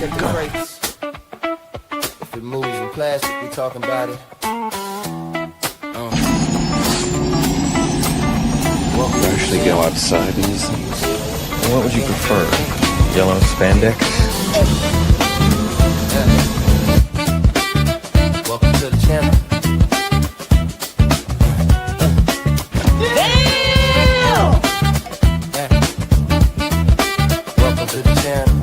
check the brakes. If it moves in plastic, we talking about it. You actually go outside in these things? What would you prefer? Yellow spandex? Yeah. Welcome to the channel. Damn! Yeah. Welcome to the channel.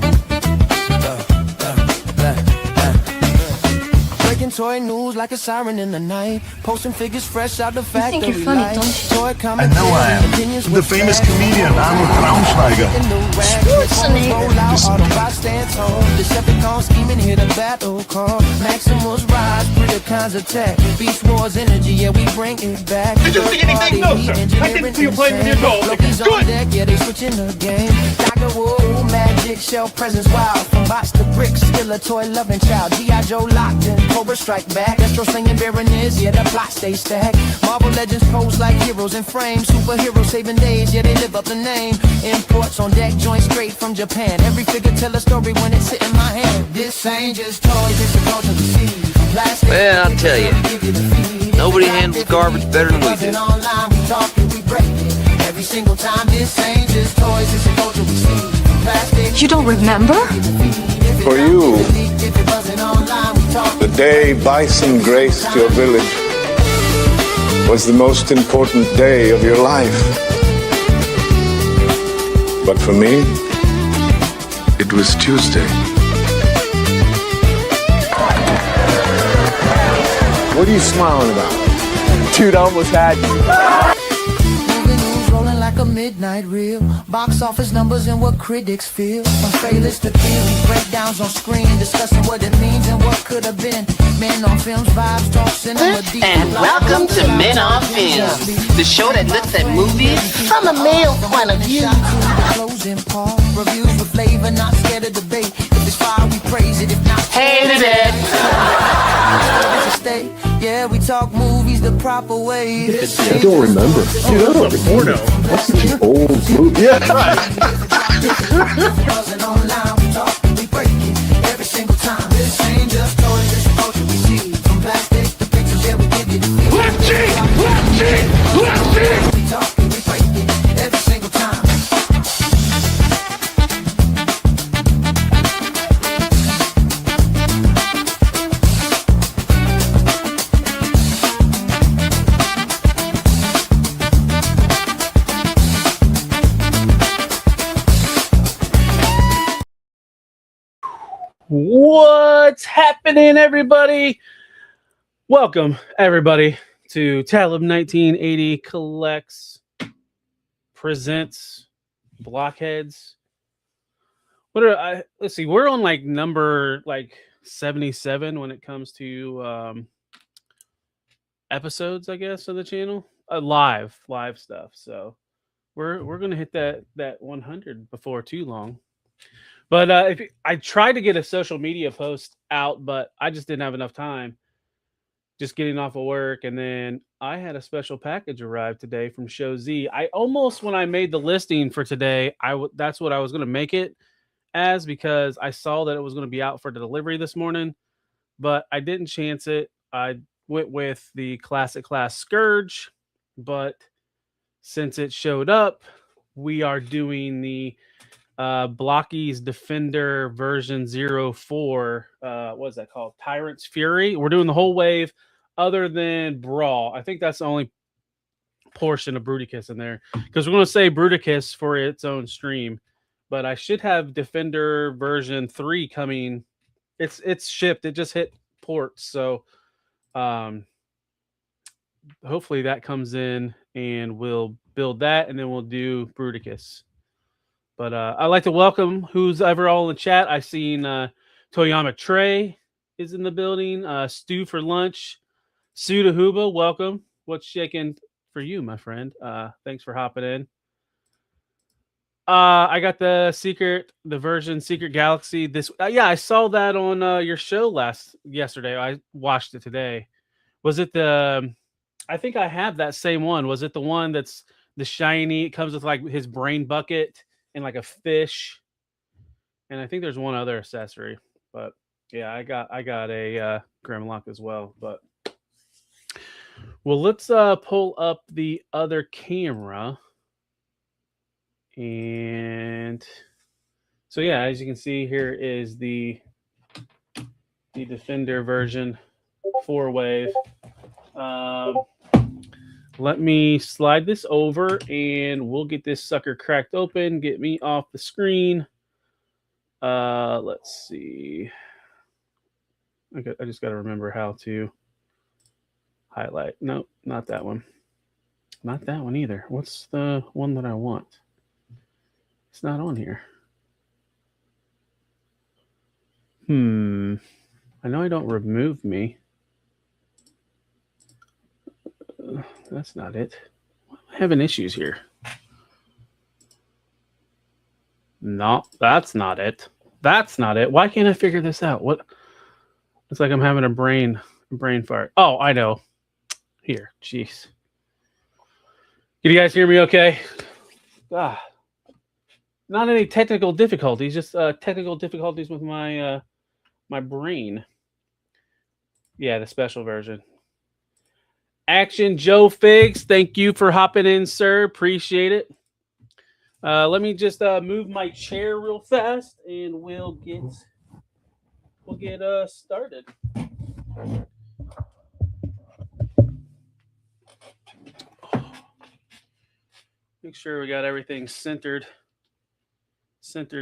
Breaking toy news like a siren in the night. Posting figures fresh out the factory. You think you're funny, don't you? Toy I know I am. The famous comedian Arnold Braunschweiger. What's the name? Decepticons scheming, hit a battle call. Maximus rise, Predacons attack. Beast Wars energy, yeah, we bring it back. Did you see anything? No, sir. I didn't see you playing with your doll. Blokees on deck, yeah, they switching the game. Dr. Wool, magic, shell presence, wild. From box to bricks, still a toy loving child. G.I. Joe locked in, Cobra strike back. Destro slinging Baroness, yeah, the plot stay stacked. Marvel legends pose like heroes in frames. Superheroes saving days, yeah, they live up the name. Imports on deck, joints straight from Japan. Every figure tell a story when it's sitting in my hand. This ain't just toys, it's a culture to see. Well, I'll tell you, nobody handles garbage better than we do. Every single time, this ain't just toys, it's a culture we see. You don't remember? For you, the day bison graced your village was the most important day of your life. But for me, it was Tuesday. What are you smiling about? Dude, I almost had you. Rolling like a midnight reel. Box office numbers and what critics feel. From trailers to theories, breakdowns on screen, discussing what it means and what could have been. Men on films, vibes, talk cinema deep. And welcome to Men on Films, the show that looks at movies from a male point of view. Closing part, reviews with flavor, not scared of debate. If it's fire, we praise it. If not, Hated it. stay. Yeah, we talk movies the proper way. I don't remember. Dude, that's like a porno. That's such an old movie. Yeah. Buzzing online, we talk, we break it every single time. This ain't just toys, it's a culture we see. From plastic to pictures, yeah, we give you the feel. Left cheek! Left cheek! Left cheek! We talk and we break it every single time. What's happening, everybody? Welcome, everybody, to Talib 1980 Collects presents Blokheads. Let's see, we're on like number 77 when it comes to episodes, I guess, of the channel. Live stuff. So we're gonna hit that 100 before too long. But I tried to get a social media post out, but I just didn't have enough time. Just getting off of work, and then I had a special package arrive today from Show Z. I almost, when I made the listing for today, that's what I was going to make it as, because I saw that it was going to be out for delivery this morning, but I didn't chance it. I went with the Classic Class Scourge, but since it showed up, we are doing the Blokees Defender version 04. What is that called? Tyrant's Fury. We're doing the whole wave other than Brawl. I think that's the only portion of Bruticus in there, because we're going to say Bruticus for its own stream. But I should have Defender version 3 coming. It's shipped. It just hit ports. So hopefully that comes in, and we'll build that, and then we'll do Bruticus. But I'd like to welcome who's ever all in the chat. I've seen Toyama Trey is in the building. Stew for Lunch. Suda Huba, welcome. What's shaking for you, my friend? Thanks for hopping in. I got the version Secret Galaxy. Yeah, I saw that on your show yesterday. I watched it today. Was it the? I think I have that same one. Was it the one that's the shiny? It comes with like his brain bucket and like a fish, and I think there's one other accessory. But yeah, I got a Grimlock as well. But well, let's pull up the other camera. And so yeah, as you can see, here is the Defender version 4-wave. Let me slide this over and we'll get this sucker cracked open. Get me off the screen. Let's see. I just got to remember how to highlight. Nope, not that one. Not that one either. What's the one that I want? It's not on here. I know I don't remove me. That's not it. I'm having issues here. No, that's not it. That's not it. Why can't I figure this out? What? It's like I'm having a brain fart. Oh, I know. Here, jeez. Can you guys hear me okay? Not any technical difficulties, just technical difficulties with my my brain. Yeah, the special version. Action Joe Figs, thank you for hopping in, sir. Appreciate it. Let me just move my chair real fast, and we'll get started. Make sure we got everything centered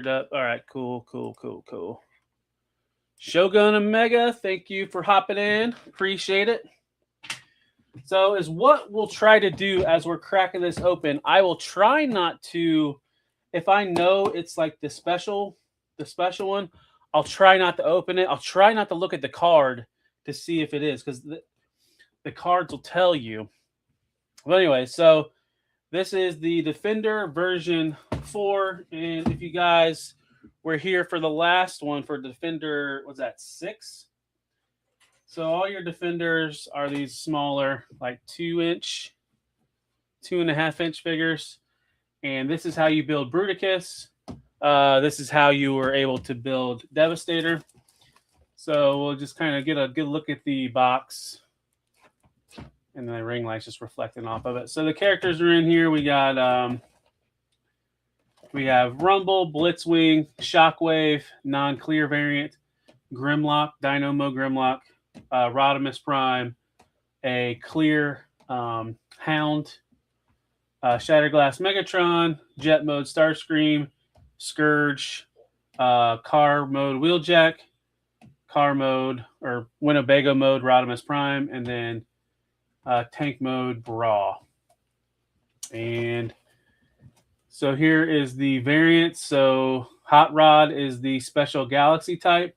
up. All right, cool. Shogun Omega, thank you for hopping in. Appreciate it. So is what we'll try to do as we're cracking this open. I will try not to, if I know it's like the special one, I'll try not to open it. I'll try not to look at the card to see if it is, because the cards will tell you. Well, anyway, so this is the Defender version 4. And if you guys were here for the last one for Defender, what's that, 6? So all your Defenders are these smaller, like 2-inch, 2.5-inch figures. And this is how you build Bruticus. This is how you were able to build Devastator. So we'll just kind of get a good look at the box. And the ring light's just reflecting off of it. So the characters are in here. We got we have Rumble, Blitzwing, Shockwave, non-clear variant, Grimlock, Dynamo Grimlock, Rodimus Prime, a clear Hound, Shatterglass Megatron, Jet Mode Starscream, Scourge, Car Mode Wheeljack, Car Mode or Winnebago Mode Rodimus Prime, and then Tank Mode Bra. And so here is the variant. So Hot Rod is the special Galaxy type,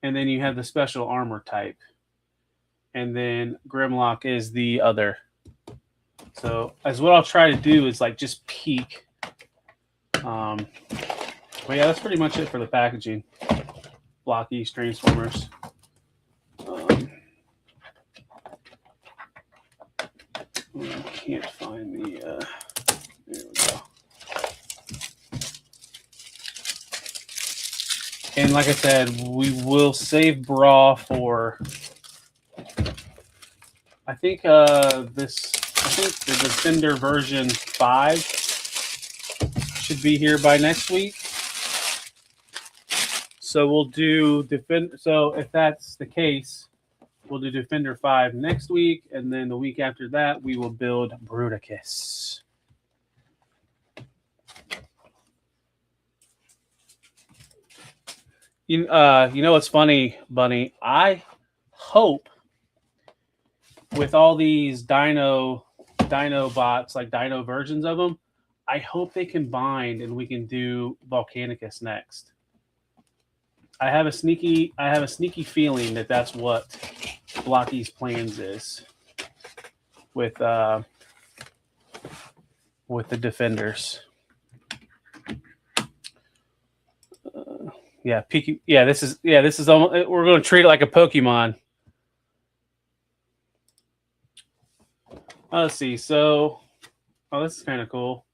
and then you have the special Armor type. And then Grimlock is the other. So as what I'll try to do is like just peek. But yeah, that's pretty much it for the packaging. Blokees Transformers. I can't find the. There we go. And like I said, we will save Bra for. I think the Defender version 5 should be here by next week. So we'll do Defender. So if that's the case, we'll do Defender 5 next week, and then the week after that, we will build Bruticus. You know what's funny, Bunny? I hope with all these Dino bots, like Dino versions of them, I hope they combine and we can do Volcanicus next. I have a sneaky feeling that that's what Blokees' plans is with the Defenders. This is almost, we're going to treat it like a Pokemon. Let's see. So, this is kind of cool.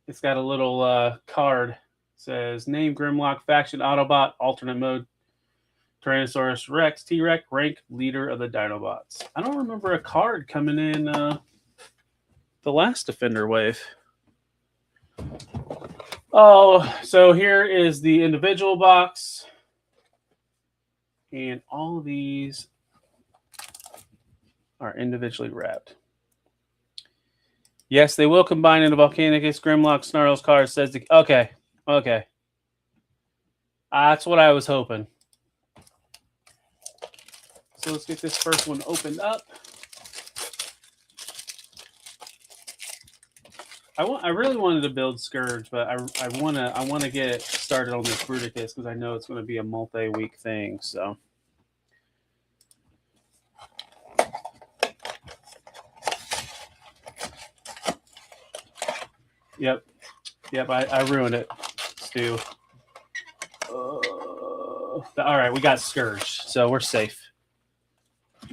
It's got a little card. It says name Grimlock Faction Autobot alternate mode Tyrannosaurus Rex, T-Rex, rank leader of the Dinobots. I don't remember a card coming in the last Defender wave. Oh, so here is the individual box. And all of these are individually wrapped. Yes, they will combine into Volcanicus, Grimlock, Snarls card, says the... Okay. That's what I was hoping. So let's get this first one opened up. I really wanted to build Scourge, but I want to get it started on this Bruticus because I know it's going to be a multi-week thing. So. Yep. I ruined it, Stu. All right, we got Scourge, so we're safe.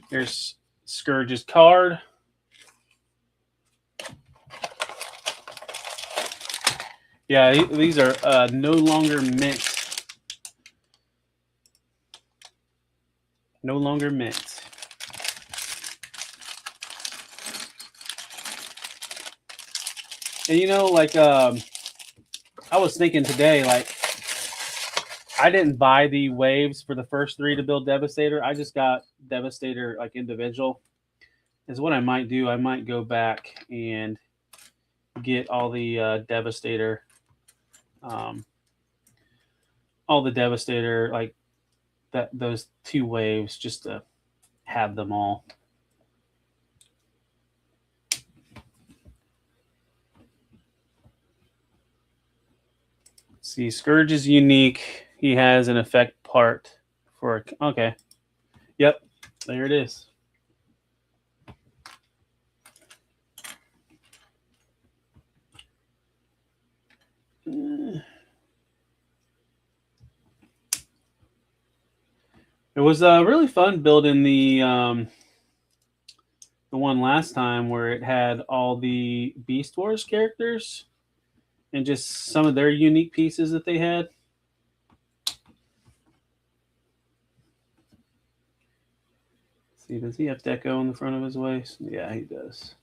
Here's Scourge's card. Yeah, these are no longer mint. No longer mint. And you know, like I was thinking today, like I didn't buy the waves for the first 3 to build Devastator. I just got Devastator like individual. Is what I might do. I might go back and get all the Devastator, like those 2 waves, just to have them all. See, Scourge is unique. He has an effect part for... Okay. Yep. There it is. It was really fun building the one last time where it had all the Beast Wars characters and just some of their unique pieces that they had. See, does he have deco on the front of his waist? Yeah, he does.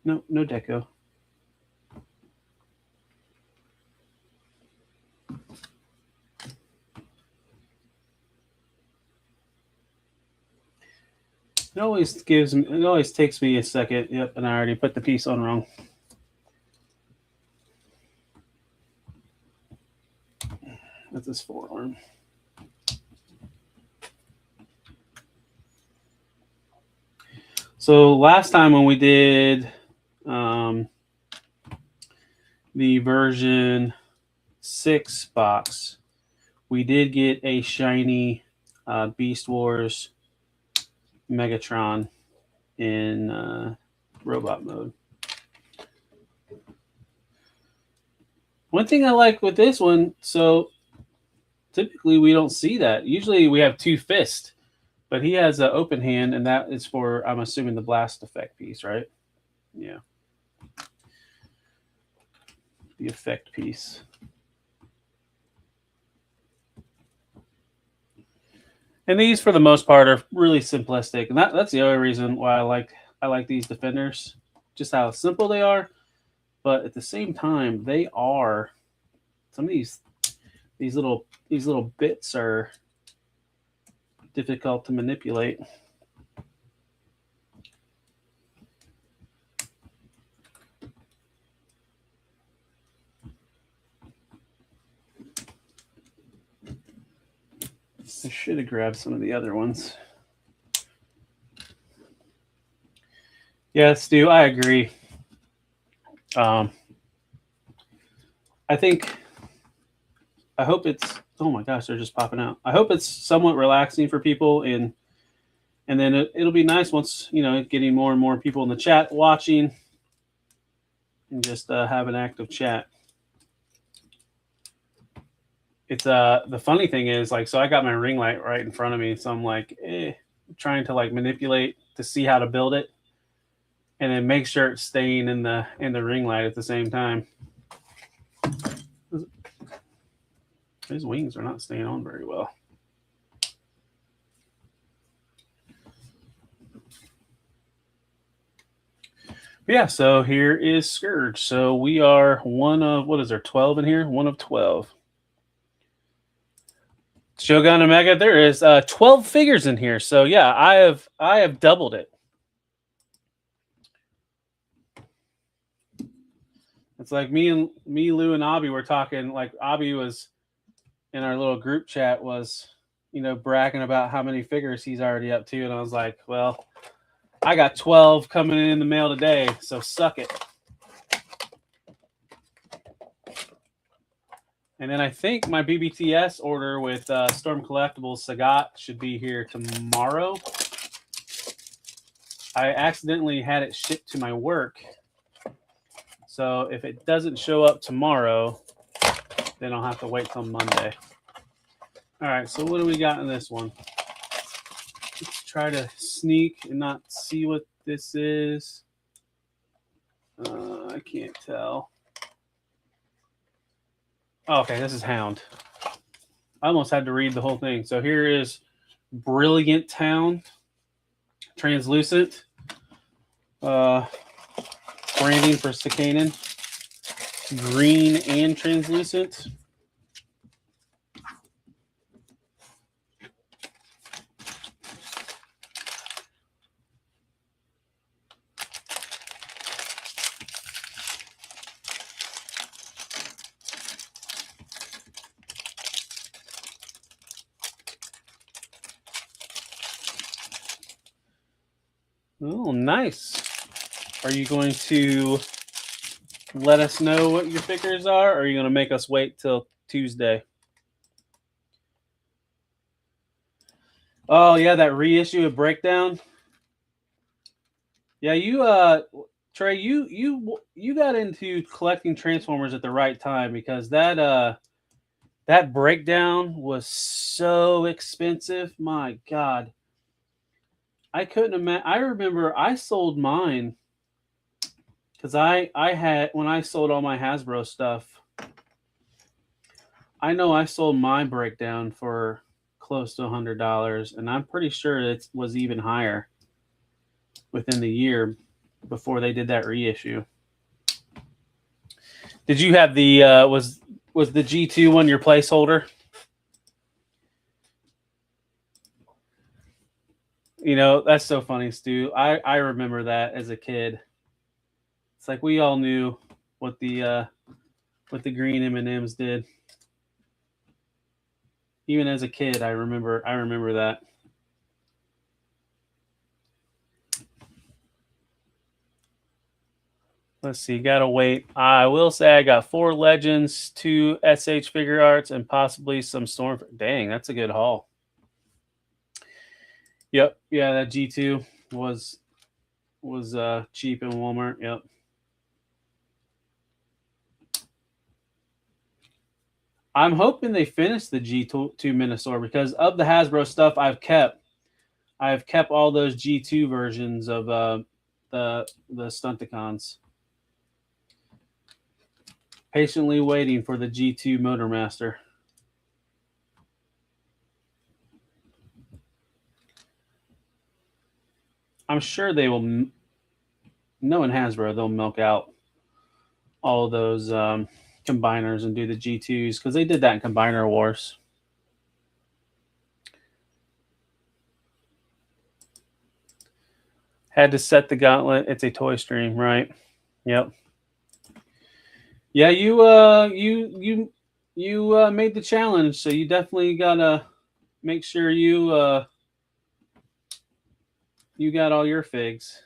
No deco. It always takes me a second. Yep, and I already put the piece on wrong. That's his forearm. So last time when we did the version 6 box, we did get a shiny Beast Wars Megatron in robot mode. One thing I like with this one, so typically we don't see that. Usually we have 2 fists. But he has an open hand, and that is for, I'm assuming, the blast effect piece, right? Yeah. The effect piece. And these, for the most part, are really simplistic. And that's the other reason why I like these Defenders. Just how simple they are. But at the same time, they are... Some of these little bits are... difficult to manipulate. I should have grabbed some of the other ones. Yeah, Stu, I agree. I hope it's... Oh my gosh, they're just popping out. I hope it's somewhat relaxing for people, and then it'll be nice once, getting more and more people in the chat watching, and just have an active chat. It's the funny thing is, like, so I got my ring light right in front of me, so I'm like, trying to like manipulate to see how to build it, and then make sure it's staying in the ring light at the same time. His wings are not staying on very well. Yeah, so here is Scourge. So we are one of, what is there, 12 in here? One of 12. Shogun Omega, there is 12 figures in here. So yeah, I have doubled it. It's like me, Lou, and Abby were talking. Like Abby was in our little group chat, was bragging about how many figures he's already up to, and I was like, well, I got 12 coming in the mail today, so suck it. And then I think my BBTS order with Storm Collectibles Sagat should be here tomorrow. I accidentally had it shipped to my work. So if it doesn't show up tomorrow, then I'll have to wait till Monday. All right, so what do we got in this one? Let's try to sneak and not see what this is. I can't tell. Oh, okay, this is Hound. I almost had to read the whole thing. So here is Brilliant Town, translucent. Branding for Sakanen. Green and translucent. Oh, nice. Are you going to let us know what your figures are, or are you going to make us wait till Tuesday? Oh, yeah, that reissue of Breakdown. Yeah, Trey, you got into collecting Transformers at the right time, because that Breakdown was so expensive. My God. I couldn't imagine. I remember I sold mine because I had, when I sold all my Hasbro stuff, I know I sold my Breakdown for close to $100, and I'm pretty sure it was even higher within the year before they did that reissue. Did you have the was the G2 one your placeholder? That's so funny, Stu. I remember that as a kid. It's like we all knew what the green M&Ms did. Even as a kid, I remember that. Let's see, gotta wait. I will say I got 4 Legends, 2 SH Figure Arts, and possibly some Storm. Dang, that's a good haul. Yep, yeah, that G2 was cheap in Walmart. Yep. I'm hoping they finish the G2 Minosaur, because of the Hasbro stuff I've kept all those G2 versions of the Stunticons. Patiently waiting for the G2 Motormaster. I'm sure they will, knowing Hasbro, they'll milk out all of those combiners and do the G2s, because they did that in Combiner Wars. Had to set the gauntlet. It's a toy stream, right? Yep. Yeah, you made the challenge, so you definitely gotta make sure you got all your figs.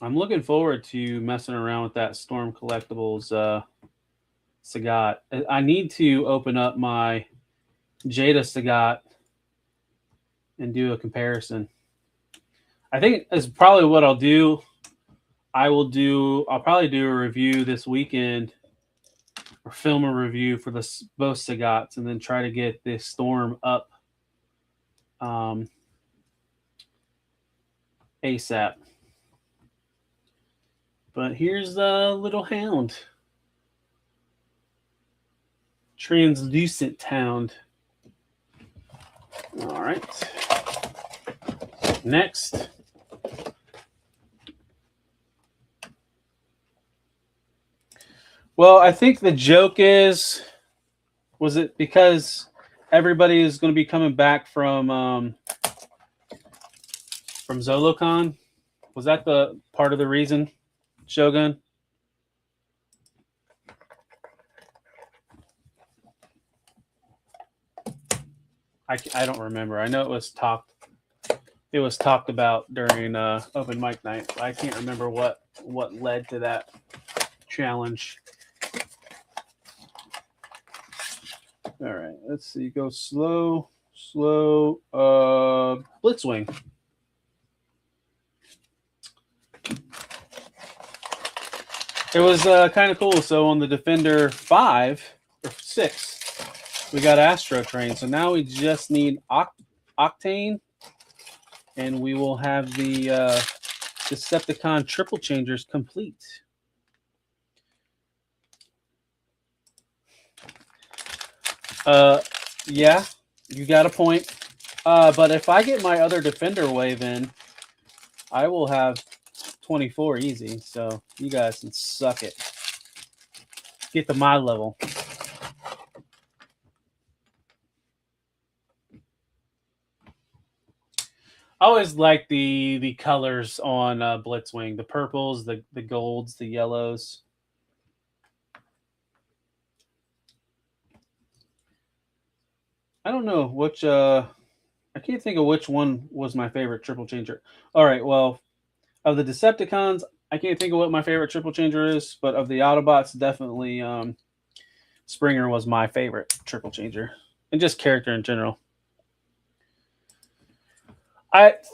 I'm looking forward to messing around with that Storm Collectibles Sagat. I need to open up my Jada Sagat and do a comparison. I think that's probably what I'll do. I'll probably do a review this weekend, or film a review for both Sagats, and then try to get this Storm up ASAP. But here's the little hound. Translucent hound. All right. Next. Well, I think the joke was it because everybody is going to be coming back from Zolocon? Was that the part of the reason, Shogun? I don't remember. I know it was talked about during open mic night. I can't remember what led to that challenge. All right, let's see. Go slow. Blitzwing. It was kind of cool. So on the Defender 5 or 6, we got Astro Train. So now we just need Octane, and we will have the Decepticon triple changers complete. Yeah, you got a point. But if I get my other Defender wave in, I will have 24 easy. So you guys can suck it. Get to my level. I always like the colors on Blitzwing. The purples, the golds, the yellows. I don't know which. I can't think of which one was my favorite triple changer. All right, well, of the Decepticons, I can't think of what my favorite triple changer is, but of the Autobots, definitely Springer was my favorite triple changer, and just character in general.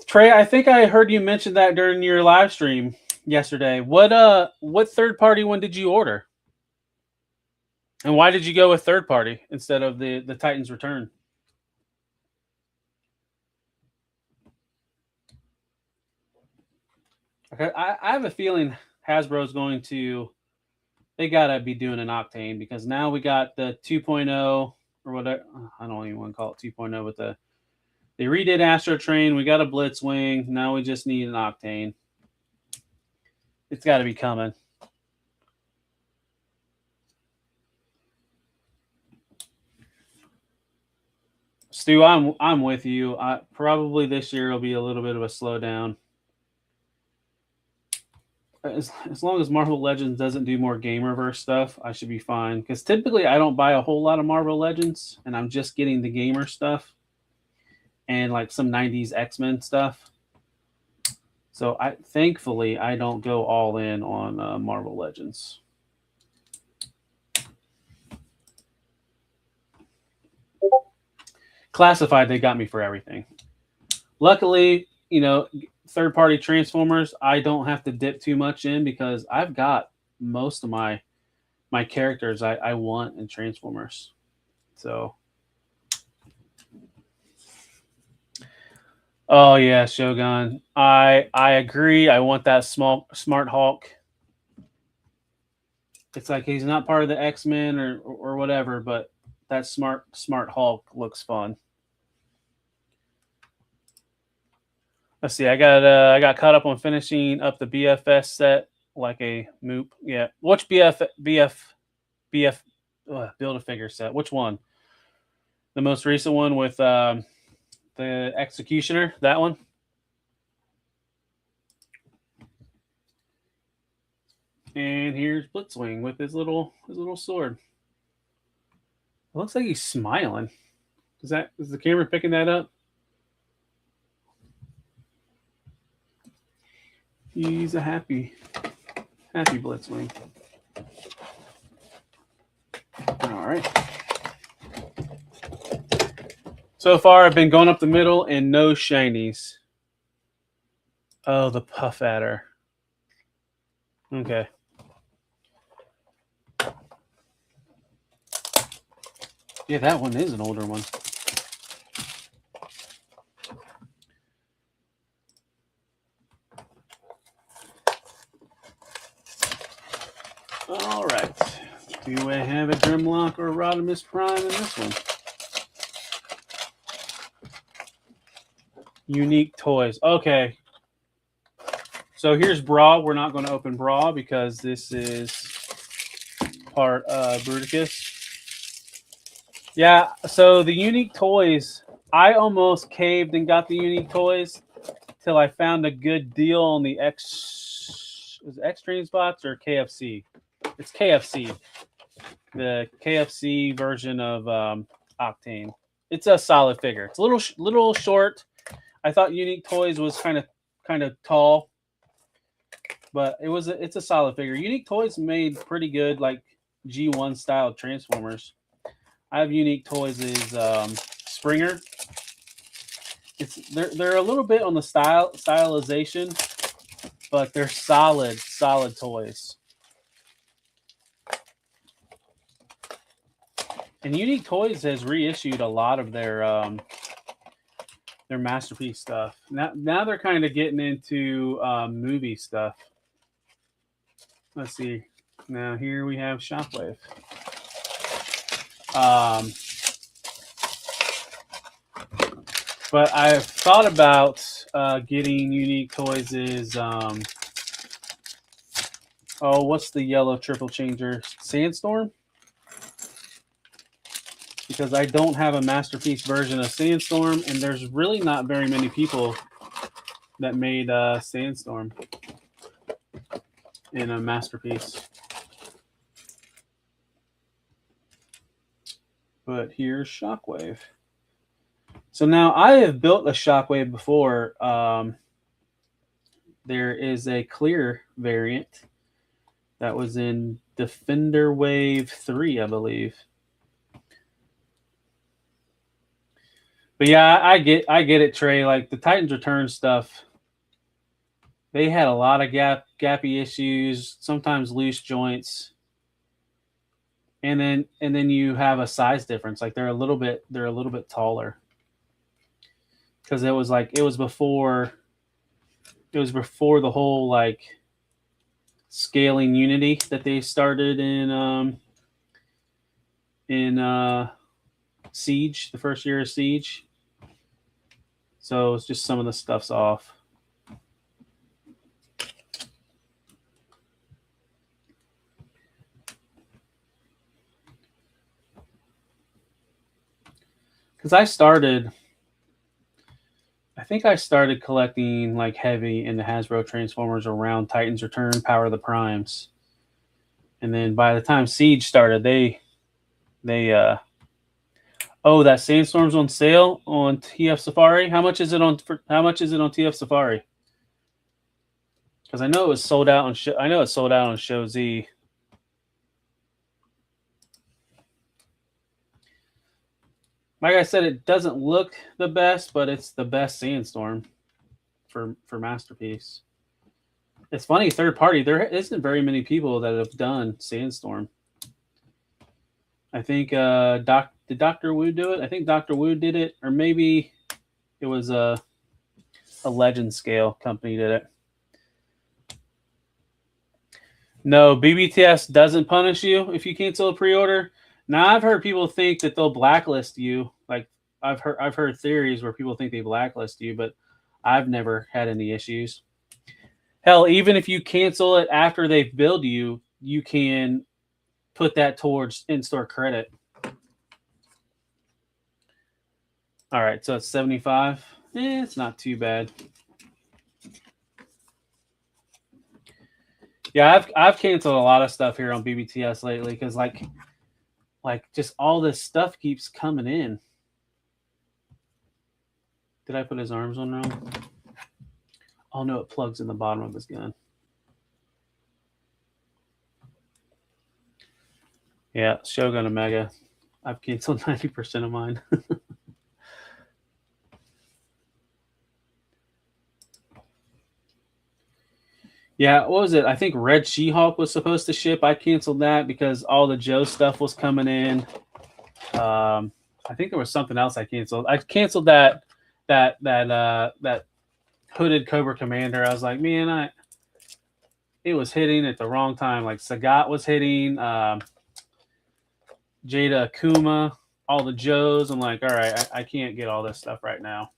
Trey, I think I heard you mention that during your live stream yesterday. What third party one did you order? And why did you go with third party instead of the Titans Return? Okay, I have a feeling Hasbro's going to. They gotta be doing an Octane because now we got the 2.0 or whatever. I don't even want to call it 2.0, but they redid Astro Train. We got a Blitzwing. Now we just need an Octane. It's got to be coming. Stu, I'm with you. Probably this year will be a little bit of a slowdown. As long as Marvel Legends doesn't do more Gamerverse stuff, I should be fine. Because typically I don't buy a whole lot of Marvel Legends, and I'm just getting the gamer stuff and like some 90s X-Men stuff. So thankfully I don't go all in on Marvel Legends. Classified, they got me for everything. Luckily, third-party Transformers, I don't have to dip too much in because I've got most of my characters I want in Transformers. So, oh yeah, Shogun, I agree. I want that Smart Hulk. It's like he's not part of the X-Men or whatever, but that Smart Hulk looks fun. Let's see. I got caught up on finishing up the BFS set like a moop. Yeah. Which BF Build-A-Figure set? Which one? The most recent one with the Executioner. That one. And here's Blitzwing with his little sword. It looks like he's smiling. Is the camera picking that up? He's a happy Blitzwing. All right. So far, I've been going up the middle and no shinies. Oh, the Puff Adder. Okay. Yeah, that one is an older one. All right. Do I have a Grimlock or a Rodimus Prime in this one? Unique toys. Okay. So here's Bra. We're not going to open Bra because this is part Bruticus. Yeah, so the unique toys, I almost caved and got the unique toys till I found a good deal on the Extreme Spots or KFC. It's KFC. The KFC version of Octane. It's a solid figure. It's a little short. I thought Unique Toys was kind of tall, but it's a solid figure. Unique Toys made pretty good like G1 style Transformers. I have Unique Toys is Springer. They're a little bit on the stylization, but they're solid toys. And Unique Toys has reissued a lot of their masterpiece stuff. Now they're kind of getting into movie stuff. Let's see. Now here we have Shockwave. But I've thought about getting Unique Toys is what's the yellow triple changer? Sandstorm? Because I don't have a masterpiece version of Sandstorm, and there's really not very many people that made Sandstorm in a masterpiece. But here's Shockwave. So now I have built a Shockwave before. There is a clear variant that was in Defender Wave 3, I believe. But yeah, I get it, Trey. Like the Titans Return stuff, they had a lot of gappy issues, sometimes loose joints, and then you have a size difference. Like they're a little bit taller because it was before the whole like scaling Unity that they started in Siege, the first year of Siege. So it's just some of the stuff's off. Because I think I started collecting like heavy in the Hasbro Transformers around Titans Return, Power of the Primes. And then by the time Siege started, they that Sandstorm's on sale on TF Safari. How much is it on TF Safari? Because I know it was sold out on Show Z. Like I said, it doesn't look the best, but it's the best Sandstorm for Masterpiece. It's funny, third party. There isn't very many people that have done Sandstorm. I think did Dr. Wu do it? I think Dr. Wu did it, or maybe it was a Legend Scale company did it. No, BBTS doesn't punish you if you cancel a pre-order. Now I've heard people think that they'll blacklist you. Like I've heard theories where people think they blacklist you, but I've never had any issues. Hell, even if you cancel it after they've billed you, you can put that towards in-store credit. All right, so it's 75. It's not too bad. Yeah, I've canceled a lot of stuff here on BBTS lately because like just all this stuff keeps coming in. Did I put his arms on wrong? Oh no, it plugs in the bottom of his gun. Yeah, Shogun Omega. I've canceled 90% of mine. Yeah, what was it? I think Red She-Hulk was supposed to ship. I canceled that because all the Joe stuff was coming in. I think there was something else I canceled. I canceled that hooded Cobra Commander. I was like, man, it was hitting at the wrong time. Like Sagat was hitting, Jada Akuma, all the Joes. I'm like, all right, I can't get all this stuff right now.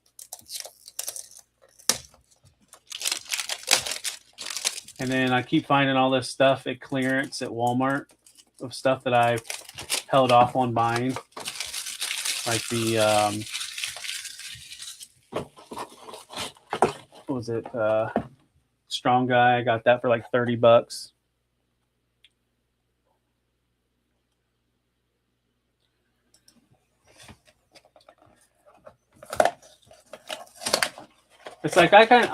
And then I keep finding all this stuff at clearance at Walmart of stuff that I've held off on buying. Like the, what was it? Strong Guy. I got that for like $30. It's like I kind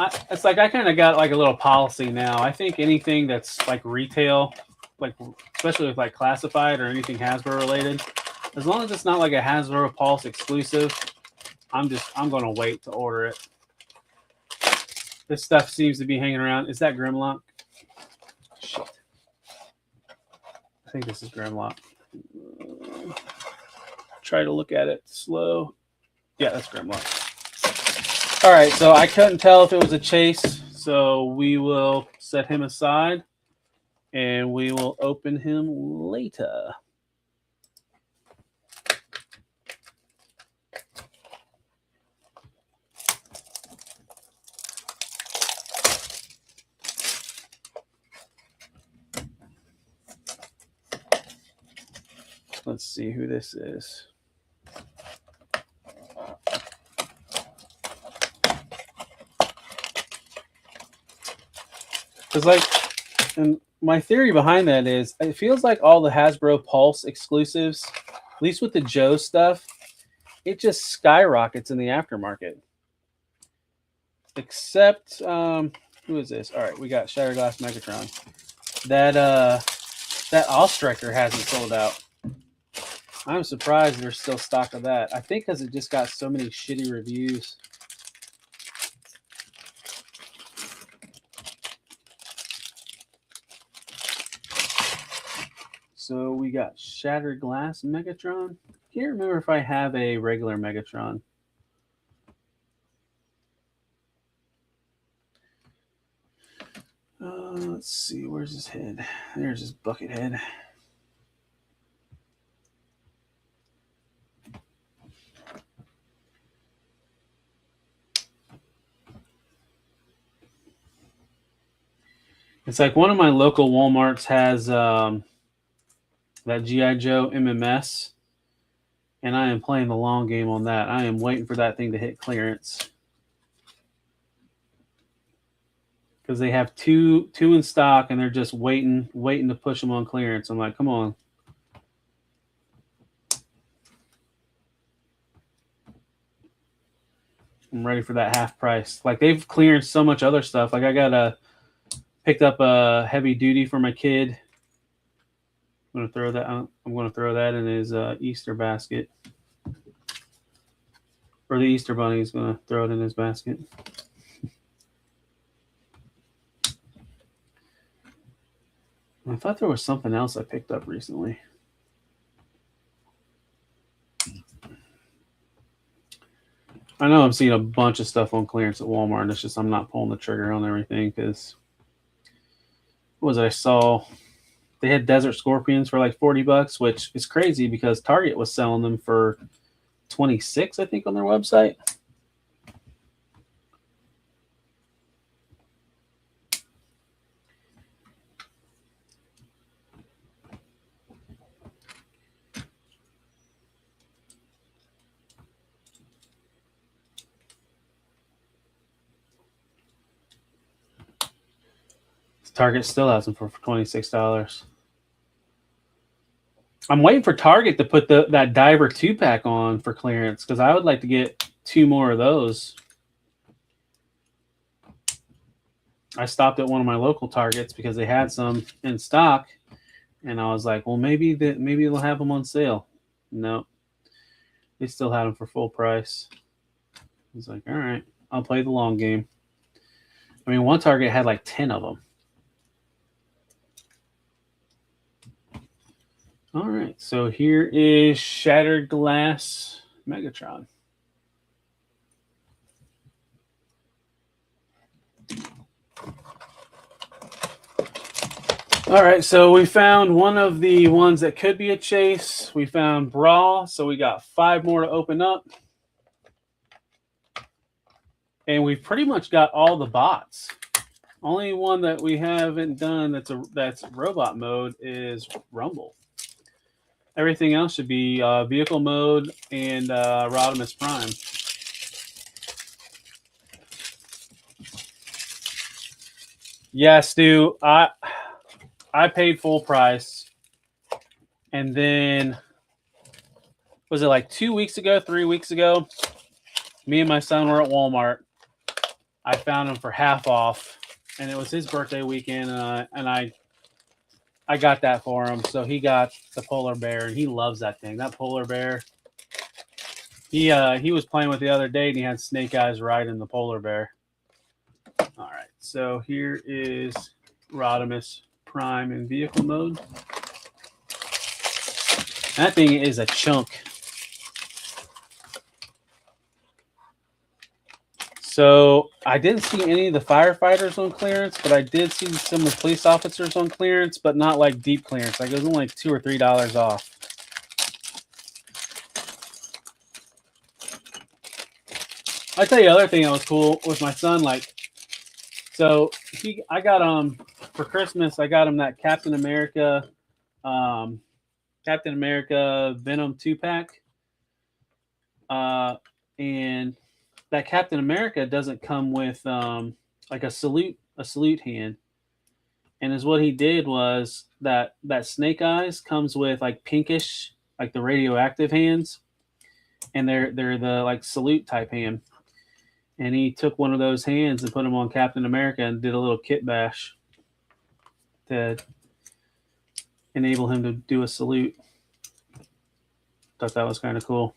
of got like a little policy now. I think anything that's like retail, like especially with like classified or anything Hasbro related, as long as it's not like a Hasbro Pulse exclusive, I'm going to wait to order it. This stuff seems to be hanging around. Is that Grimlock? Shit. I think this is Grimlock. Try to look at it slow. Yeah, that's Grimlock. All right, so I couldn't tell if it was a chase, so we will set him aside, and we will open him later. Let's see who this is. Because, like, and my theory behind that is it feels like all the Hasbro Pulse exclusives, at least with the Joe stuff, it just skyrockets in the aftermarket. Except, who is this? All right, we got Shattered Glass Megatron. That All-Striker hasn't sold out. I'm surprised there's still stock of that. I think because it just got so many shitty reviews. So we got Shattered Glass Megatron. Can't remember if I have a regular Megatron. Let's see, where's his head? There's his bucket head. It's like one of my local Walmarts has that G.I. Joe MMS, and I am playing the long game on that. I am waiting for that thing to hit clearance. Because they have two in stock, and they're just waiting to push them on clearance. I'm like, come on. I'm ready for that half price. Like, they've cleared so much other stuff. Like, I picked up a heavy duty for my kid. I'm gonna throw that in his Easter basket. Or the Easter Bunny is gonna throw it in his basket. I thought there was something else I picked up recently. I know I'm seeing a bunch of stuff on clearance at Walmart, and it's just I'm not pulling the trigger on everything because what was it I saw? They had Desert Scorpions for like $40, which is crazy because Target was selling them for $26, I think, on their website. Target still has them for $26. I'm waiting for Target to put that Diver 2-pack on for clearance because I would like to get 2 more of those. I stopped at one of my local Targets because they had some in stock, and I was like, well, maybe they'll have them on sale. No, they still had them for full price. I was like, all right, I'll play the long game. I mean, one Target had like 10 of them. All right, so here is Shattered Glass Megatron. All right, so we found one of the ones that could be a chase. We found Brawl, so we got 5 more to open up. And we've pretty much got all the bots. Only one that we haven't done that's robot mode is Rumble. Everything else should be vehicle mode and Rodimus Prime. Yeah, Stu, I paid full price, and then was it like 2 weeks ago, 3 weeks ago? Me and my son were at Walmart. I found him for half off, and it was his birthday weekend, and I got that for him. So he got the polar bear, and he loves that thing. That polar bear. He was playing with the other day, and he had Snake Eyes riding the polar bear. All right, so here is Rodimus Prime in vehicle mode. That thing is a chunk. So I didn't see any of the firefighters on clearance, but I did see some of the police officers on clearance, but not like deep clearance. Like it was only like $2 or $3 off. I tell you, the other thing that was cool with my son, like, so I got for Christmas, I got him that Captain America Venom 2-pack, and that Captain America doesn't come with like a salute hand, and is what he did was that Snake Eyes comes with like pinkish, like the radioactive hands, and they're the like salute type hand, and he took one of those hands and put them on Captain America and did a little kit bash to enable him to do a salute. Thought that was kind of cool.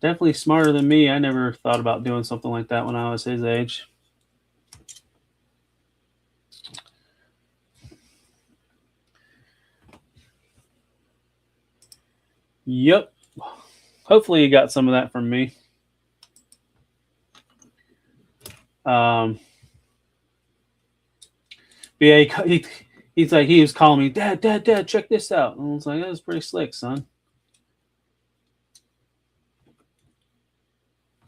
Definitely smarter than me. I never thought about doing something like that when I was his age. Yep. Hopefully you got some of that from me. Yeah, he's like, he was calling me, Dad, check this out. And I was like, that was pretty slick, son.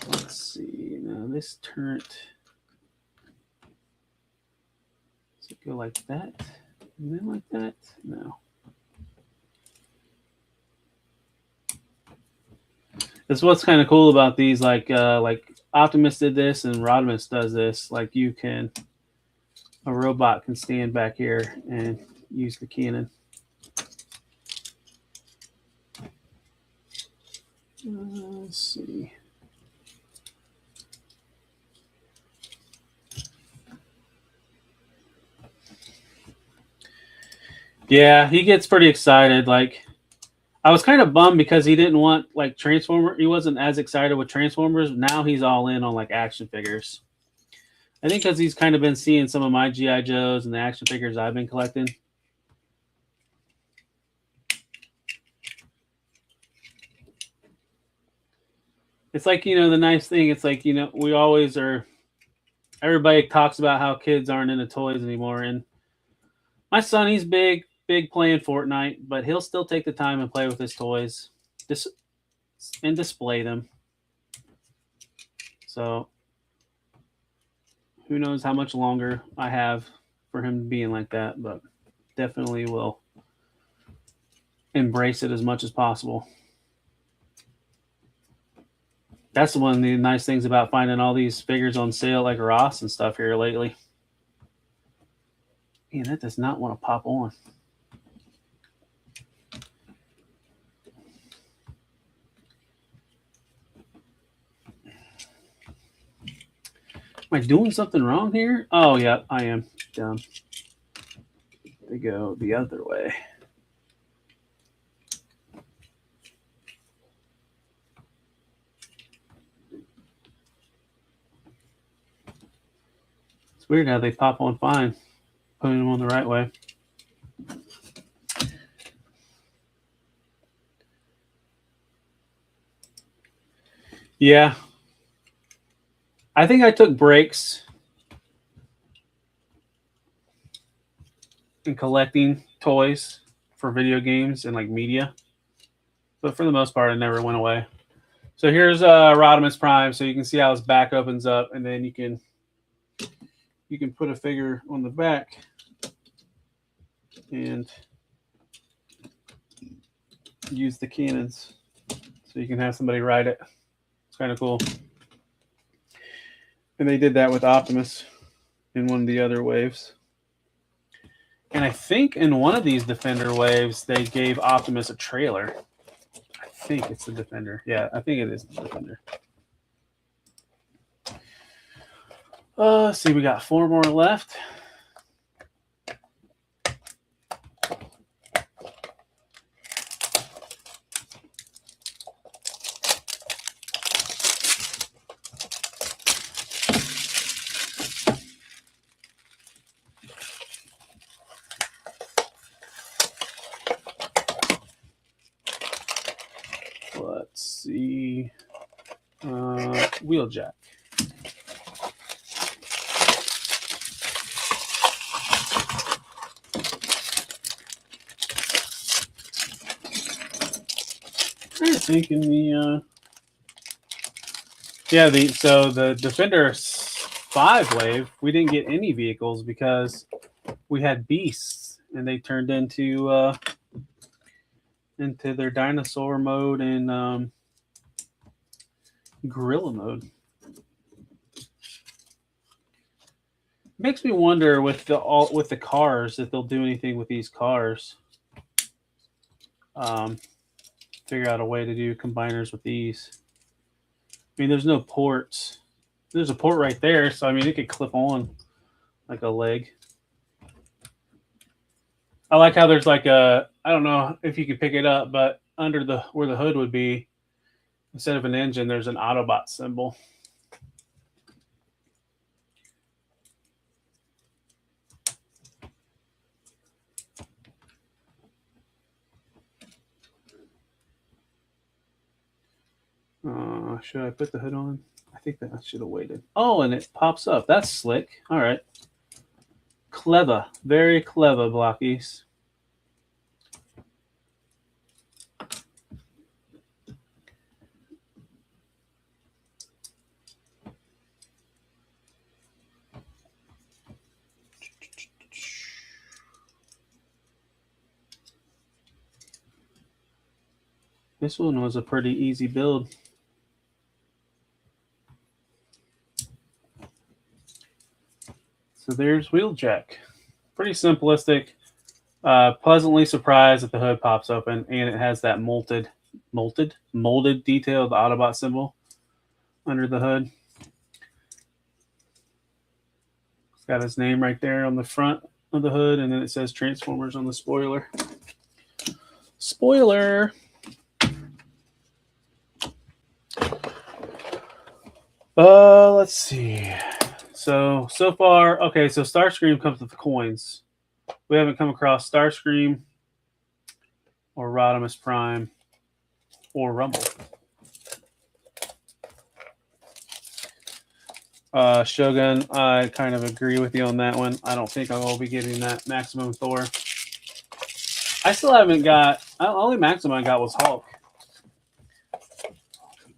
Let's see. Now this turret. Does it go like that? And then like that? No. That's what's kind of cool about these. Like Optimus did this and Rodimus does this. Like a robot can stand back here and use the cannon. Let's see. Yeah, he gets pretty excited. Like, I was kind of bummed because he didn't want like Transformer. He wasn't as excited with Transformers. Now he's all in on like action figures. I think because he's kind of been seeing some of my G.I. Joes and the action figures I've been collecting. It's like, the nice thing. It's like, we always are. Everybody talks about how kids aren't into toys anymore. And my son, he's big playing Fortnite, but he'll still take the time and play with his toys and display them. So who knows how much longer I have for him being like that, but definitely will embrace it as much as possible. That's one of the nice things about finding all these figures on sale like Ross and stuff here lately. Man, that does not want to pop on. Am I doing something wrong here? Oh, yeah, I am. Dumb. They go the other way. It's weird how they pop on fine, putting them on the right way. Yeah. I think I took breaks in collecting toys for video games and like media. But for the most part, it never went away. So here's Rodimus Prime. So you can see how his back opens up, and then you can put a figure on the back and use the cannons. So you can have somebody ride it. It's kind of cool. And they did that with Optimus in one of the other waves. And I think in one of these Defender waves, they gave Optimus a trailer. I think it's the Defender. Yeah, I think it is the Defender. Let's see, we got 4 more left. Let's see. Wheeljack. I think in the so the Defender 5 wave, we didn't get any vehicles because we had beasts and they turned into their dinosaur mode and gorilla mode. Makes me wonder with the cars if they'll do anything with these cars. Figure out a way to do combiners with these. I mean, there's no ports. There's a port right there, so I mean, it could clip on like a leg. I like how there's like a, I don't know if you can pick it up, but under where the hood would be, instead of an engine, there's an Autobot symbol. Should I put the hood on? I think that I should have waited. Oh, and it pops up. That's slick. All right. Clever. Very clever, Blokkees. This one was a pretty easy build. So there's Wheeljack. Pretty simplistic. Pleasantly surprised that the hood pops open and it has that molded detail, the Autobot symbol under the hood. It's got his name right there on the front of the hood, and then it says Transformers on the spoiler. Spoiler! Let's see. So far, okay, so Starscream comes with the coins. We haven't come across Starscream or Rodimus Prime or Rumble. Shogun, I kind of agree with you on that one. I don't think I will be getting that Maximum Thor. I still haven't got, only Maximum I got was Hulk.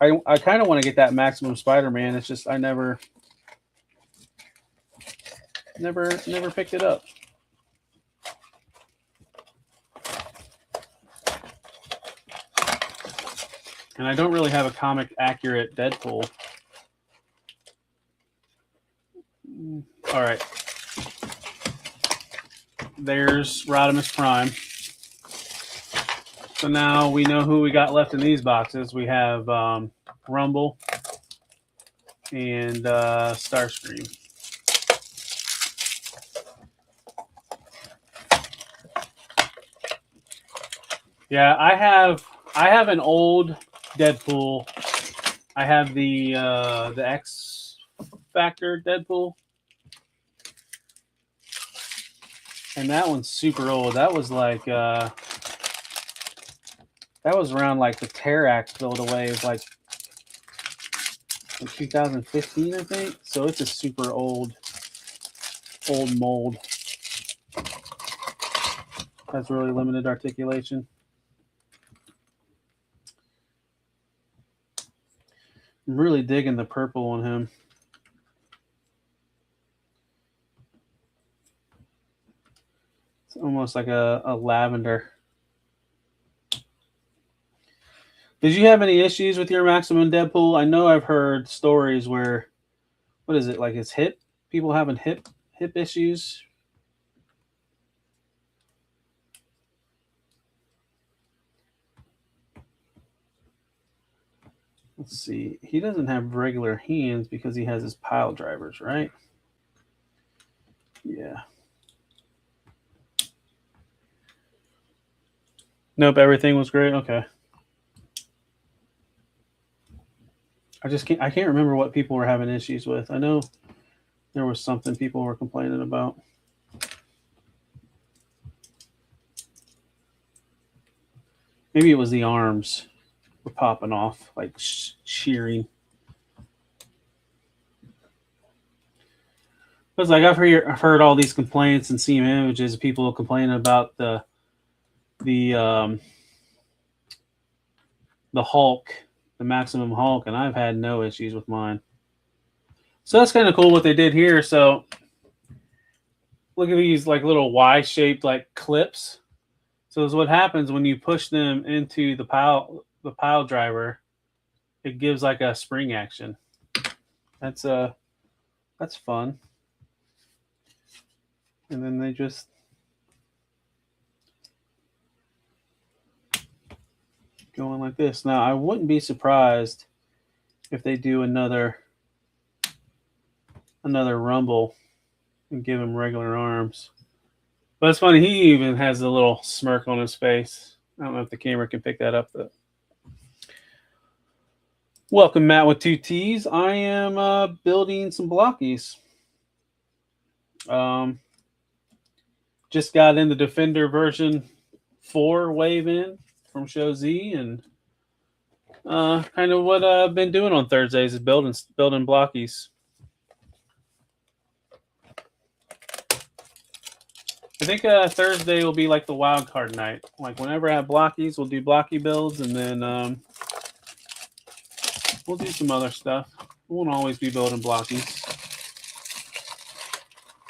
I kind of want to get that Maximum Spider-Man. It's just I never picked it up. And I don't really have a comic accurate Deadpool. All right. There's Rodimus Prime. So now we know who we got left in these boxes. We have Rumble and Starscream. Yeah, I have an old Deadpool. I have the X Factor Deadpool. And that one's super old. That was like that was around like the Terax build away. It was like in 2015, I think. So it's a super old mold. has really limited articulation. I'm really digging the purple on him. It's almost like a lavender. Did you have any issues with your Maximum Deadpool? I know I've heard stories where, what is it, like his hip? People having hip issues. Let's see. He doesn't have regular hands because he has his pile drivers, right? Yeah. Nope, everything was great. Okay. I can't remember what people were having issues with. I know there was something people were complaining about. Maybe it was the arms were popping off, like shearing. Because like I've heard all these complaints and seen images of people complaining about the Hulk, the Maximum Hulk, and I've had no issues with mine. So that's kind of cool what they did here. So look at these like little Y-shaped like clips. So is what happens when you push them into the pile driver, it gives like a spring action. That's fun. And then they just going like this. Now I wouldn't be surprised if they do another rumble and give him regular arms. But it's funny, he even has a little smirk on his face. I don't know if the camera can pick that up though. Welcome, Matt with 2 T's. I am building some Blokees. Just got in the Defender version 4 wave in from Show Z, and kind of what I've been doing on Thursdays is building Blokees. I think Thursday will be like the wild card night. Like whenever I have Blokees, we'll do Blokey builds, and then we'll do some other stuff. We won't always be building Blokees.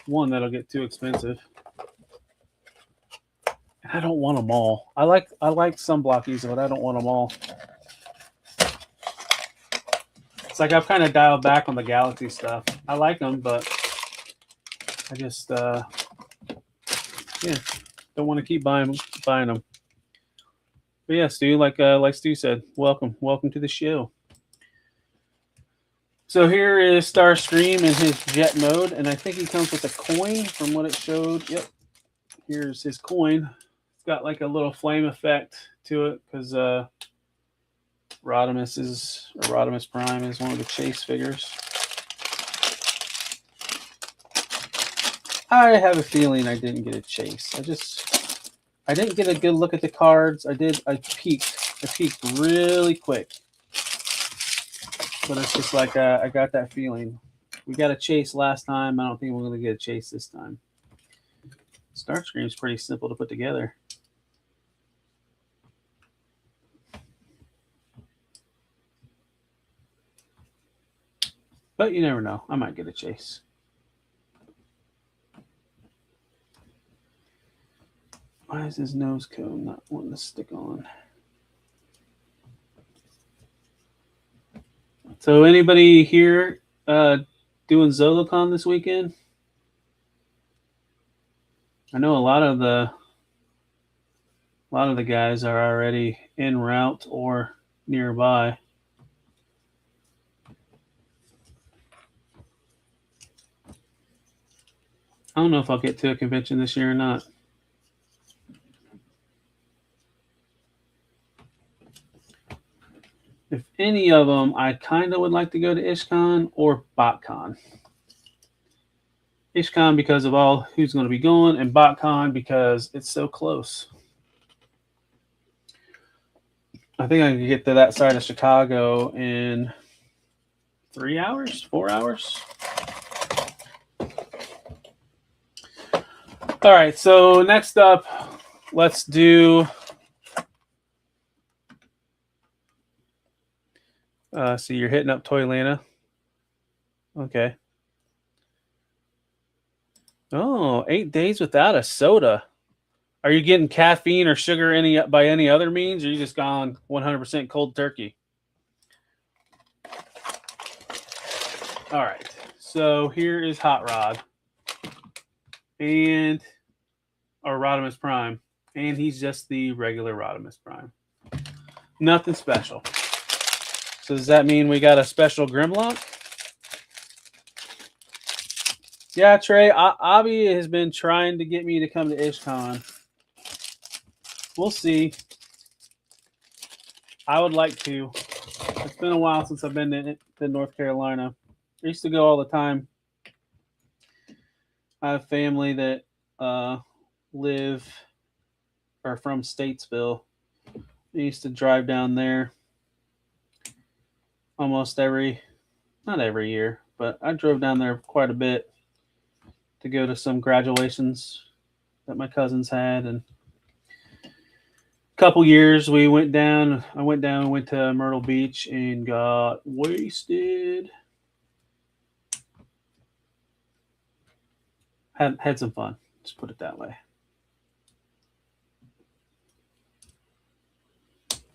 One, that'll get too expensive. And I don't want them all. I like some Blokees, but I don't want them all. It's like I've kind of dialed back on the Galaxy stuff. I like them, but I just don't want to keep buying them. But yeah, Stu, like Stu said, welcome to the show. So here is Starscream in his jet mode, and I think he comes with a coin from what it showed. Yep, here's his coin. It's got like a little flame effect to it because Rodimus Prime is one of the chase figures. I have a feeling I didn't get a chase. I didn't get a good look at the cards. I peeked really quick. But it's just like I got that feeling. We got a chase last time. I don't think we're going to get a chase this time. Starscream's pretty simple to put together. But you never know. I might get a chase. Why is his nose cone not wanting to stick on? So anybody here doing Zolocon this weekend? I know a lot of the guys are already en route or nearby. I don't know if I'll get to a convention this year or not. If any of them, I kind of would like to go to IshCon or BotCon. IshCon because of all who's going to be going, and BotCon because it's so close. I think I can get to that side of Chicago in 3 hours, 4 hours. All right, so next up, let's do. So you're hitting up Toylanta. Okay. Oh, 8 days without a soda. Are you getting caffeine or sugar by any other means, or are you just gone 100% cold turkey? All right. So here is Hot Rod or Rodimus Prime, and he's just the regular Rodimus Prime. Nothing special. So does that mean we got a special Grimlock? Yeah, Trey, Abby has been trying to get me to come to IshCon. We'll see. I would like to. It's been a while since I've been to North Carolina. I used to go all the time. I have family that live or from Statesville. I used to drive down there almost not every year, but I drove down there quite a bit to go to some graduations that my cousins had. And a couple years I went down and went to Myrtle Beach and got wasted. Had some fun. Just put it that way.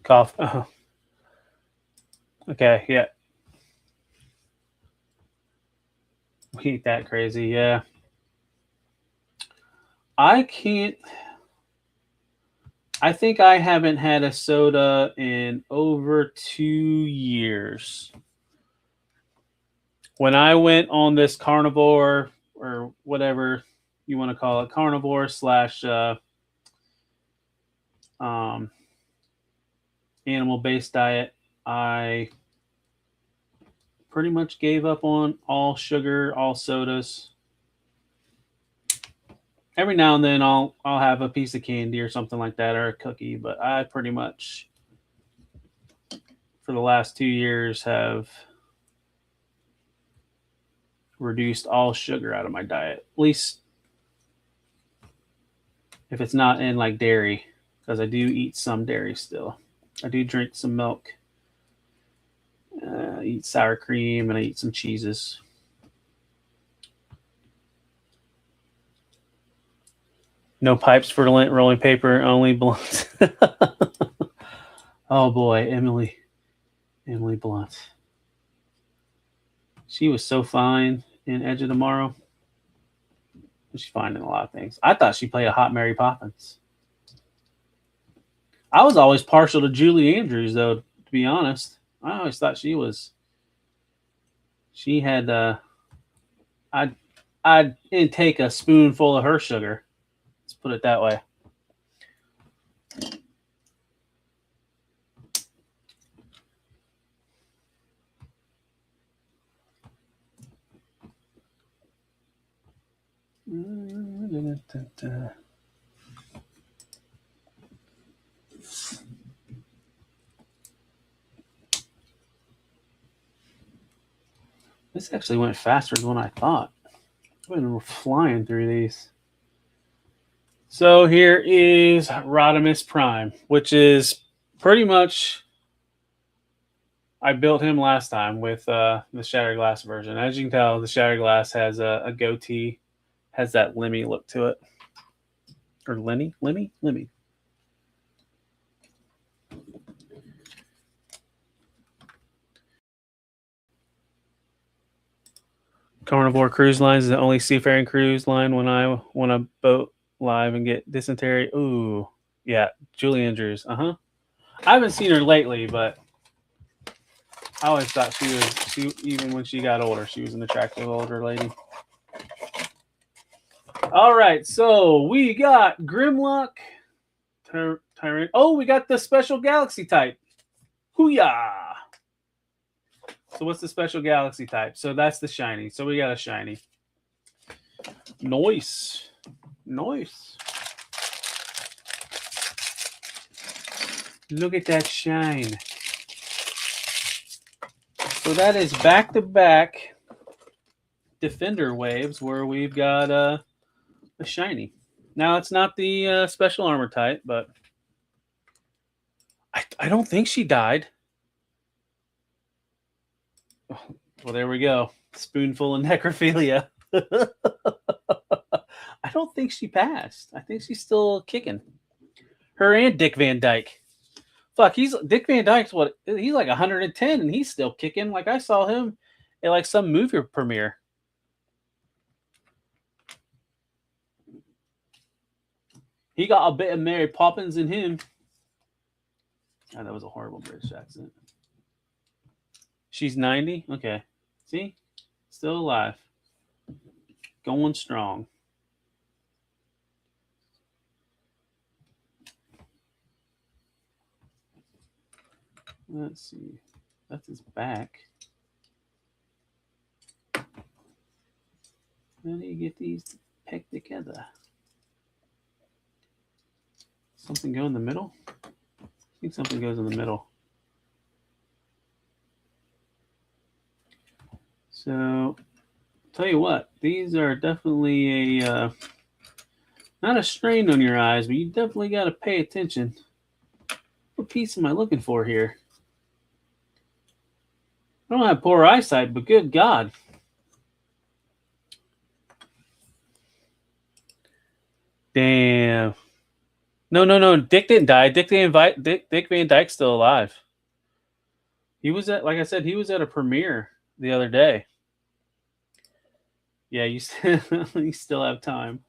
Cough. Okay, yeah. We ain't that crazy, yeah. I think I haven't had a soda in over 2 years. When I went on this carnivore or whatever you want to call it, carnivore / animal-based diet, I pretty much gave up on all sugar, all sodas. Every now and then I'll have a piece of candy or something like that, or a cookie, but I pretty much for the last 2 years have reduced all sugar out of my diet. At least if it's not in like dairy, because I do eat some dairy still. I do drink some milk. I eat sour cream, and I eat some cheeses. No pipes for lint, rolling paper, only blunts. Oh boy, Emily Blunt. She was so fine in Edge of Tomorrow. She's fine in a lot of things. I thought she played a hot Mary Poppins. I was always partial to Julie Andrews, though, to be honest. I always thought she had, I'd intake a spoonful of her sugar. Let's put it that way. This actually went faster than I thought. We're flying through these. So here is Rodimus Prime, which is pretty much, I built him last time with the Shattered Glass version. As you can tell, the Shattered Glass has a goatee, has that Lemmy look to it. Or Lemmy? Carnivore Cruise Lines is the only seafaring cruise line when I want to boat live and get dysentery. Ooh, yeah, Julie Andrews. I haven't seen her lately, but I always thought she even when she got older, she was an attractive older lady. All right, so we got Grimlock, Tyrant. Oh, we got the special Galaxy type. Hoo-yah! So what's the special Galaxy type? So that's the shiny. So we got a shiny. Nice. Look at that shine. So that is back-to-back Defender waves where we've got a shiny. Now it's not the special armor type, but I don't think she died. Well, there we go. Spoonful of necrophilia. I don't think she passed. I think she's still kicking. Her and Dick Van Dyke. Fuck, Dick Van Dyke's what? He's like 110 and he's still kicking. Like I saw him at like some movie premiere. He got a bit of Mary Poppins in him. Oh, that was a horrible British accent. She's 90? Okay. See? Still alive. Going strong. Let's see. That's his back. How do you get these pegged together? Something go in the middle? I think something goes in the middle. So, tell you what, these are definitely a not a strain on your eyes, but you definitely got to pay attention. What piece am I looking for here? I don't have poor eyesight, but good God. Damn. No. Dick didn't die. Dick Van Dyke's still alive. He was at, like I said, he was at a premiere the other day. Yeah, you still have time.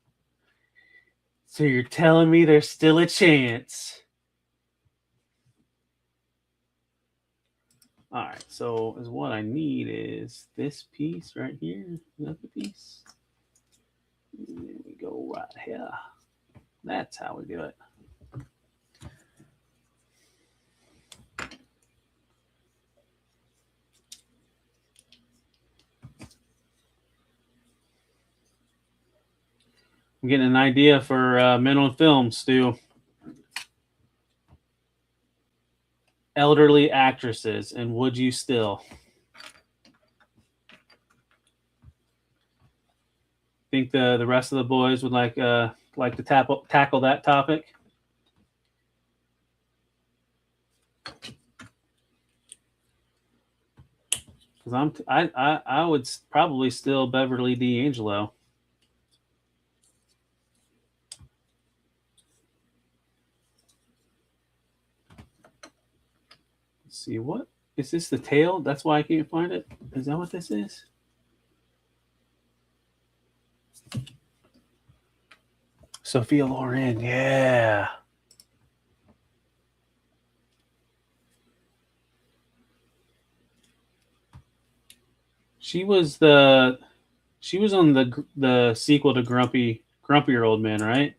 So you're telling me there's still a chance. All right, so what I need is this piece right here. Is that the piece? There we go right here. That's how we do it. I'm getting an idea for Men on Film, Stu. Elderly actresses, and would you still? Think the rest of the boys would like to tackle that topic? Because I would probably still Beverly D'Angelo. Let's see, what is this? The tail? That's why I can't find it. Is that what this is? Sophia Loren, yeah. She was on the sequel to Grumpier Old Man, right?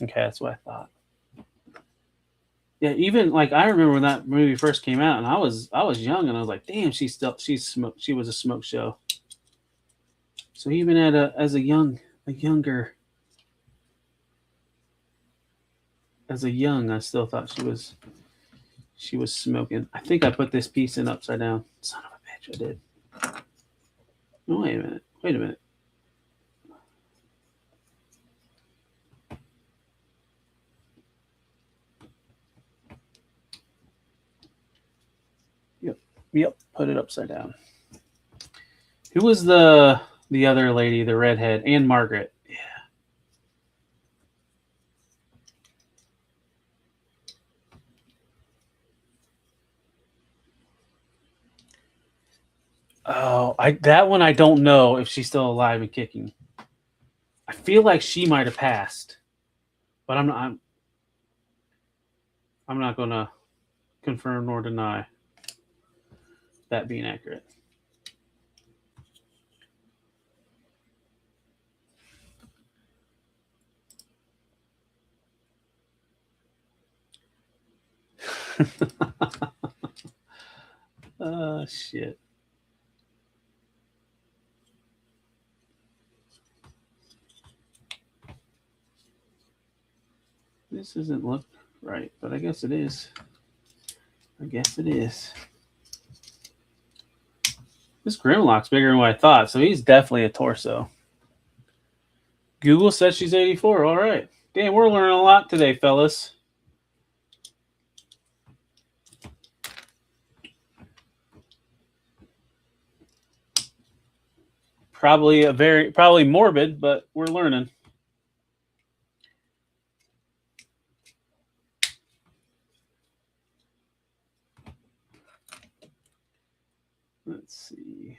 Okay, that's what I thought. Yeah, even like I remember when that movie first came out, and I was young, and I was like, "Damn, she was a smoke show." So even as a young, I still thought she was smoking. I think I put this piece in upside down. Son of a bitch, I did. Oh, wait a minute. Yep, put it upside down. Who was the other lady, the redhead, and Margaret? Yeah. Oh, that one I don't know if she's still alive and kicking. I feel like she might have passed, but I'm not gonna confirm nor deny that being accurate. Oh, shit. This doesn't look right, but I guess it is. I guess it is. This Grimlock's bigger than what I thought, so he's definitely a torso. Google says she's 84. All right. Damn, we're learning a lot today, fellas. Probably morbid, but we're learning. Let's see.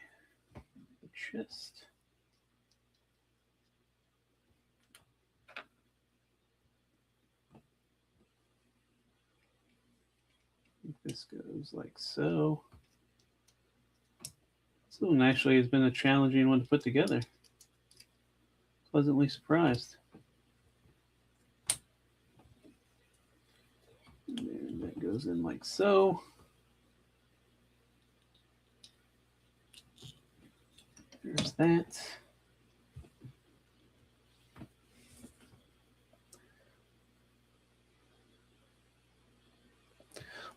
The chest. I think this goes like so. This one actually has been a challenging one to put together. Pleasantly surprised. And that goes in like so. There's that.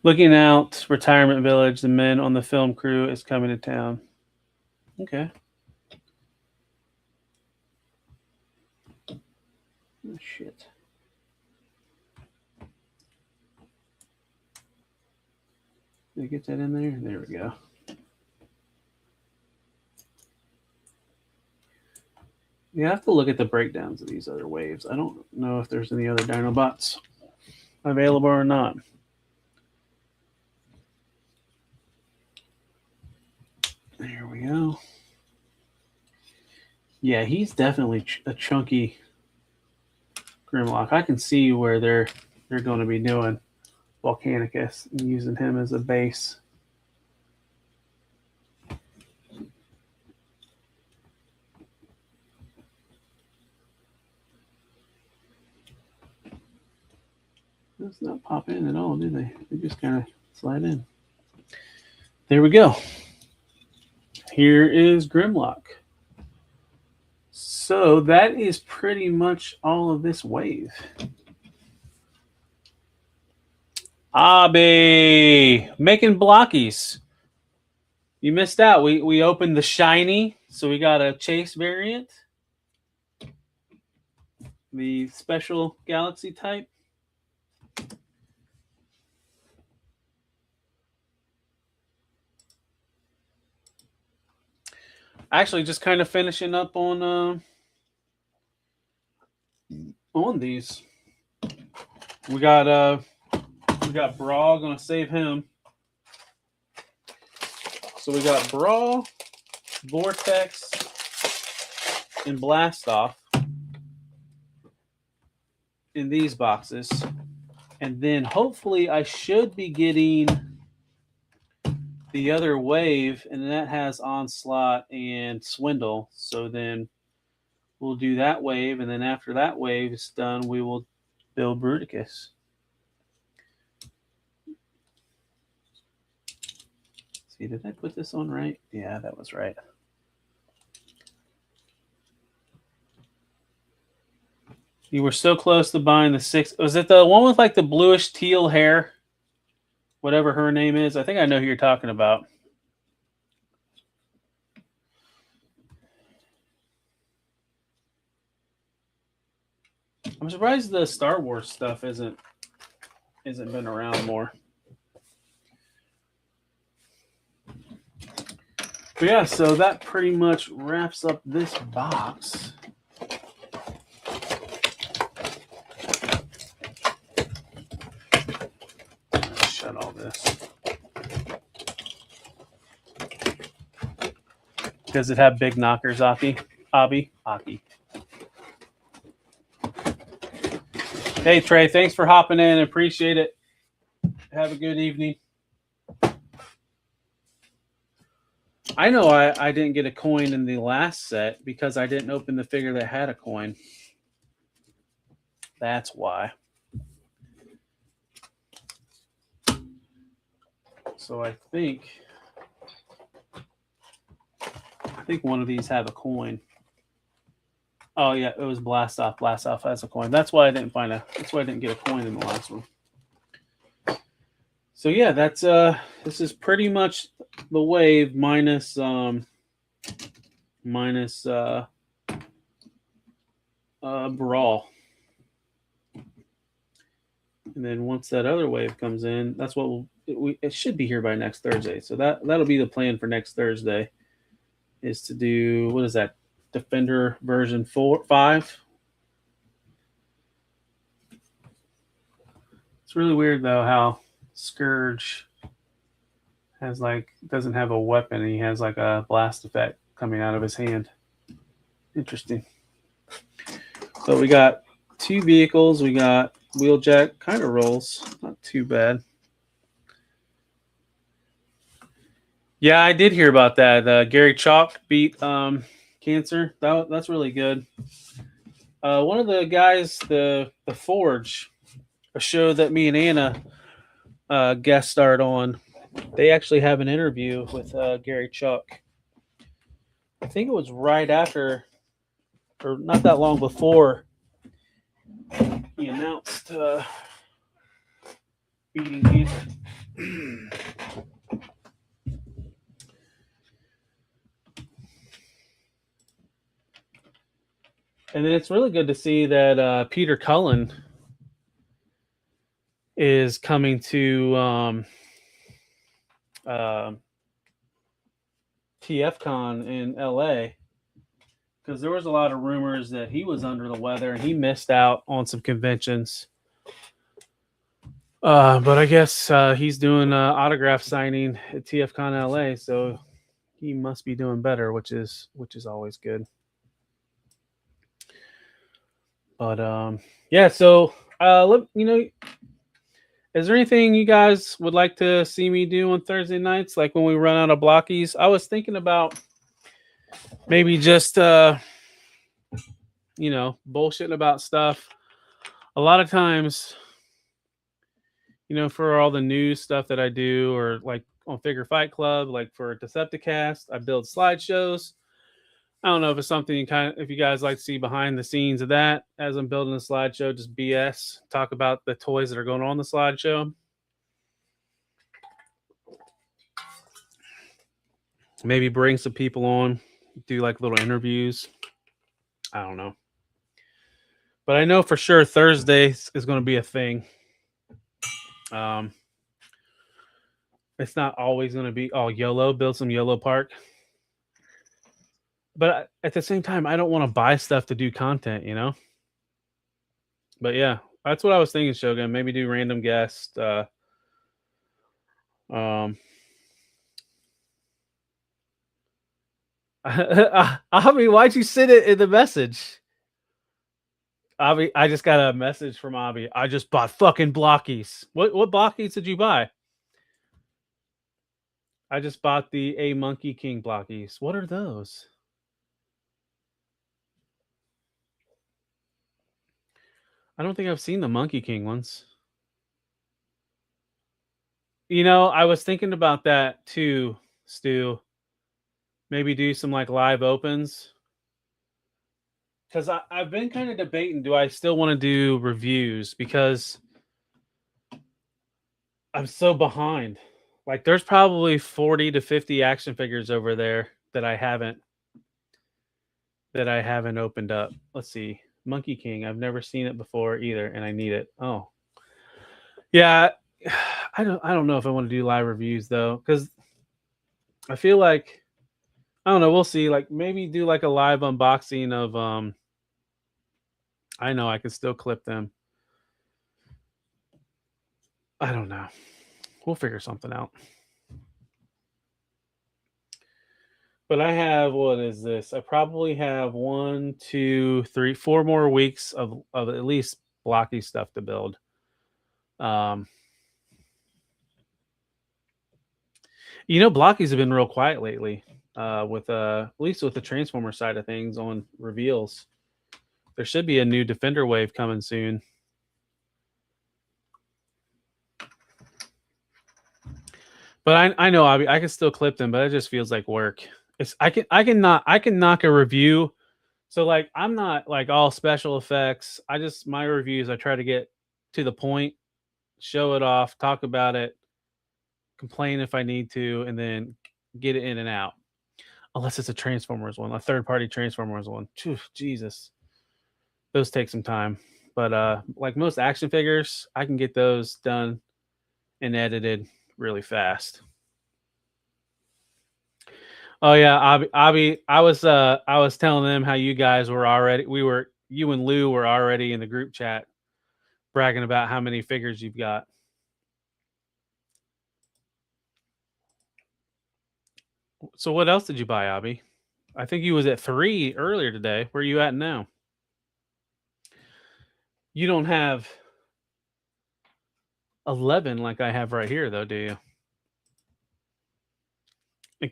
Looking out, retirement village. The men on the film crew is coming to town. Okay. Oh, shit. Did I get that in there? There we go. You have to look at the breakdowns of these other waves. I don't know if there's any other Dinobots available or not. There we go. Yeah, he's definitely a chunky Grimlock. I can see where they're going to be doing Volcanicus and using him as a base. Does not pop in at all, do they? They just kind of slide in. There we go. Here is Grimlock. So that is pretty much all of this wave. Abby, making Blokees. You missed out. We opened the shiny, so we got a chase variant. The special galaxy type. Actually, just kind of finishing up on these. We got Brawl, gonna save him. So we got Brawl, Vortex, and Blast Off in these boxes. And then hopefully I should be getting the other wave, and that has Onslaught and Swindle. So then we'll do that wave, and then after that wave is done, we will build Bruticus. See, did I put this on right? Yeah, that was right. You were so close to buying the 6. Was it the one with like the bluish teal hair? Whatever her name is. I think I know who you're talking about. I'm surprised the Star Wars stuff isn't been around more. But yeah, so that pretty much wraps up this box. Shut all this. Does it have big knockers, Aki? Abby? Aki. Hey, Trey, thanks for hopping in. Appreciate it. Have a good evening. I know I didn't get a coin in the last set because I didn't open the figure that had a coin. That's why. So I think one of these have a coin. Oh yeah, it was Blast Off. Blast Off has a coin. That's why I didn't That's why I didn't get a coin in the last one. So yeah, that's this is pretty much the wave minus Brawl. And then once that other wave comes in, that's what it should be here by next Thursday. So that'll be the plan for next Thursday, is to do, what is that, Defender version 5. It's really weird though how Scourge has doesn't have a weapon, and he has like a blast effect coming out of his hand. Interesting. So we got 2 vehicles. We got Wheeljack, kind of rolls, not too bad. Yeah, I did hear about that. Gary Chalk beat Cancer. That's really good. One of the guys, the Forge, a show that me and Anna guest starred on, they actually have an interview with Gary Chalk. I think it was right after, or not that long before, he announced beating Cancer. And then it's really good to see that Peter Cullen is coming to TFCon in LA, because there was a lot of rumors that he was under the weather and he missed out on some conventions. But I guess he's doing autograph signing at TFCon LA, so he must be doing better, which is always good. But yeah, so is there anything you guys would like to see me do on Thursday nights, like when we run out of Blokkees? I was thinking about maybe just bullshitting about stuff. A lot of times, for all the news stuff that I do, or like on Figure Fight Club, like for Decepticast, I build slideshows. I don't know if it's something if you guys like to see behind the scenes of that as I'm building a slideshow, just BS, talk about the toys that are going on the slideshow. Maybe bring some people on, do like little interviews. I don't know. But I know for sure Thursday is going to be a thing. It's not always going to be all YOLO, build some YOLO park. But at the same time, I don't want to buy stuff to do content, But yeah, that's what I was thinking, Shogun. Maybe do random guests. Avi, why'd you send it in the message? Avi, I just got a message from Avi. I just bought fucking Blokkees. What Blokkees did you buy? I just bought the A Monkey King Blokkees. What are those? I don't think I've seen the Monkey King ones. I was thinking about that too, Stu. Maybe do some live opens. Because I've been kind of debating, do I still want to do reviews? Because I'm so behind. There's probably 40 to 50 action figures over there that I haven't opened up. Let's see. Monkey King. I've never seen it before either, and I need it. Oh. Yeah, I don't know if I want to do live reviews though, because I feel like, I don't know, we'll see. Maybe do a live unboxing of I know I could still clip them. I don't know. We'll figure something out. But I have, what is this? I probably have 1, 2, 3, 4 more weeks of at least blocky stuff to build. Blockies have been real quiet lately, with at least with the Transformer side of things on reveals. There should be a new Defender wave coming soon. But I know I can still clip them, but it just feels like work. I can knock a review So like I'm not like all special effects. My reviews I try to get to the point, show it off, talk about it, complain if I need to, and then get it in and out. Unless it's a Transformers one, a third party Transformers one. Phew, Jesus. Those take some time. But like most action figures, I can get those done and edited really fast. Oh yeah, Abby, I was telling them how you guys were already you and Lou were already in the group chat bragging about how many figures you've got. So what else did you buy, Abby? I think you was at 3 earlier today. Where are you at now? You don't have 11 like I have right here though, do you? And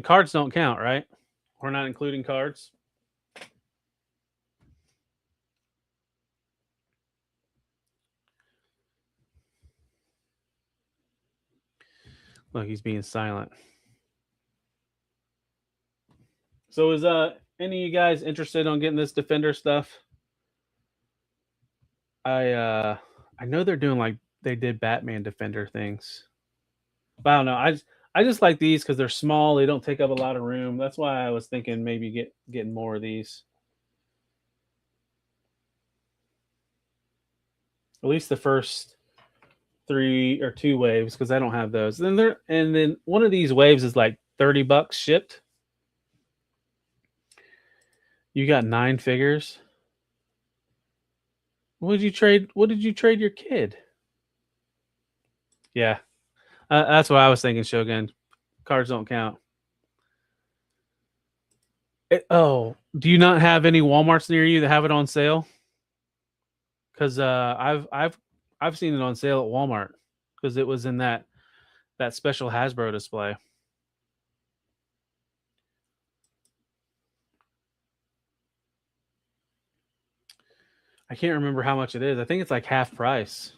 cards don't count, right? We're not including cards. Look, he's being silent. So is any of you guys interested on getting this Defender stuff? I know they're doing like they did Batman Defender things. But I don't know. I just like these because they're small. They don't take up a lot of room. That's why I was thinking maybe getting more of these. At least the first 3 or 2 waves, because I don't have those. And then one of these waves is like $30 shipped. You got 9 figures. What did you trade your kid? Yeah. That's what I was thinking, Shogun. Cards don't count. Do you not have any Walmarts near you that have it on sale? Because I've seen it on sale at Walmart because it was in that special Hasbro display. I can't remember how much it is. I think it's like half price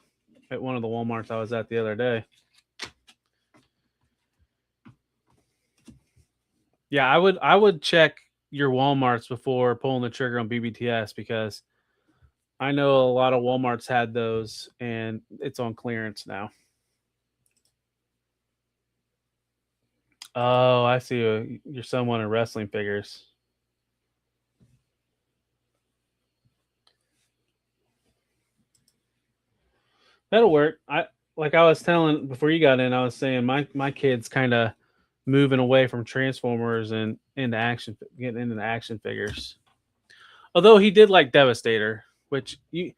at one of the Walmarts I was at the other day. Yeah, I would check your Walmarts before pulling the trigger on BBTS because I know a lot of Walmarts had those and it's on clearance now. Oh, I see. Your son wanted wrestling figures. That'll work. I was telling before you got in, I was saying my kid's kind of moving away from Transformers and getting into the action figures. Although he did like Devastator, which you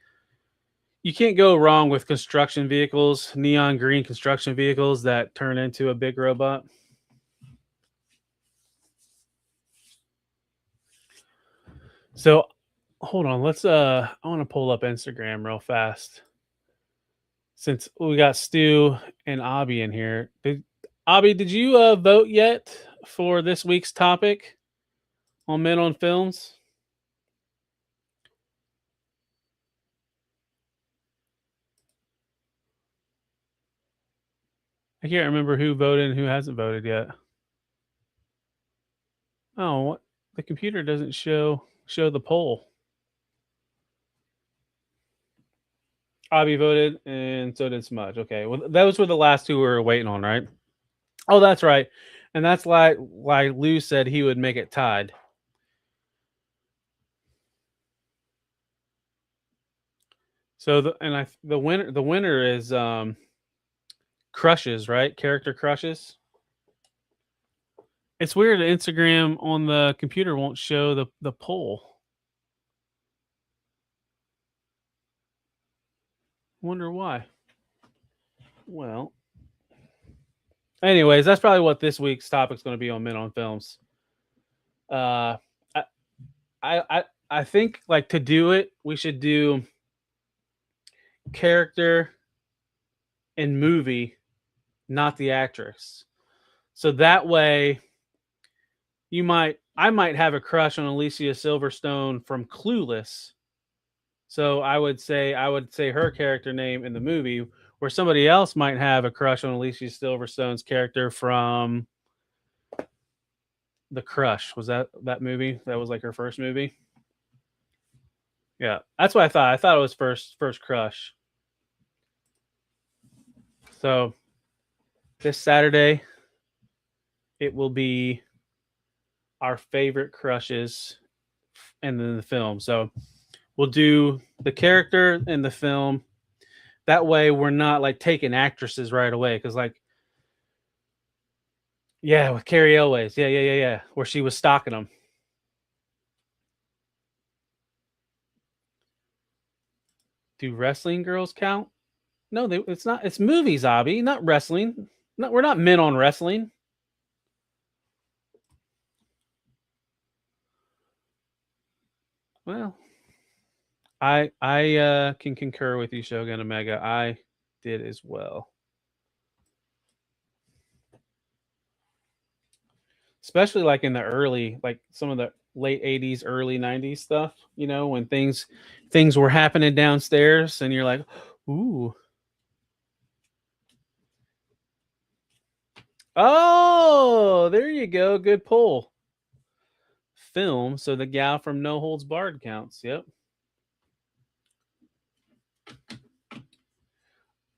can't go wrong with construction vehicles, neon green construction vehicles that turn into a big robot. So hold on, I want to pull up Instagram real fast. Since we got Stu and Abby in here. Abby, did you vote yet for this week's topic on Men on Films? I can't remember who voted and who hasn't voted yet. Oh, what? The computer doesn't show the poll. Abby voted, and so did Smudge. Okay, well, those were the last 2 we were waiting on, right? Oh, that's right, and that's why Lou said he would make it tied. So the winner is crushes, right? Character crushes. It's weird that Instagram on the computer won't show the poll. Wonder why. Well, anyways, that's probably what this week's topic is going to be on Men on Films. I think like to do it, we should do character and movie, not the actress. So that way, I might have a crush on Alicia Silverstone from Clueless. So I would say her character name in the movie, where somebody else might have a crush on Alicia Silverstone's character from The Crush. Was that movie? That was like her first movie. Yeah, that's what I thought. I thought it was first Crush. So this Saturday, it will be our favorite crushes and then the film. So we'll do the character and the film. That way we're not like taking actresses right away. Cause like, yeah, with Carrie Elways. Yeah. Where she was stalking them. Do wrestling girls count? No, it's not. It's movies, Abby, not wrestling. No, we're not men on wrestling. Well, I can concur with you, Shogun Omega. I did as well. Especially like in the early, like some of the late 80s, early 90s stuff, you know, when things were happening downstairs and you're like, ooh. Oh, there you go. Good pull. Film, so the gal from No Holds Barred counts. Yep.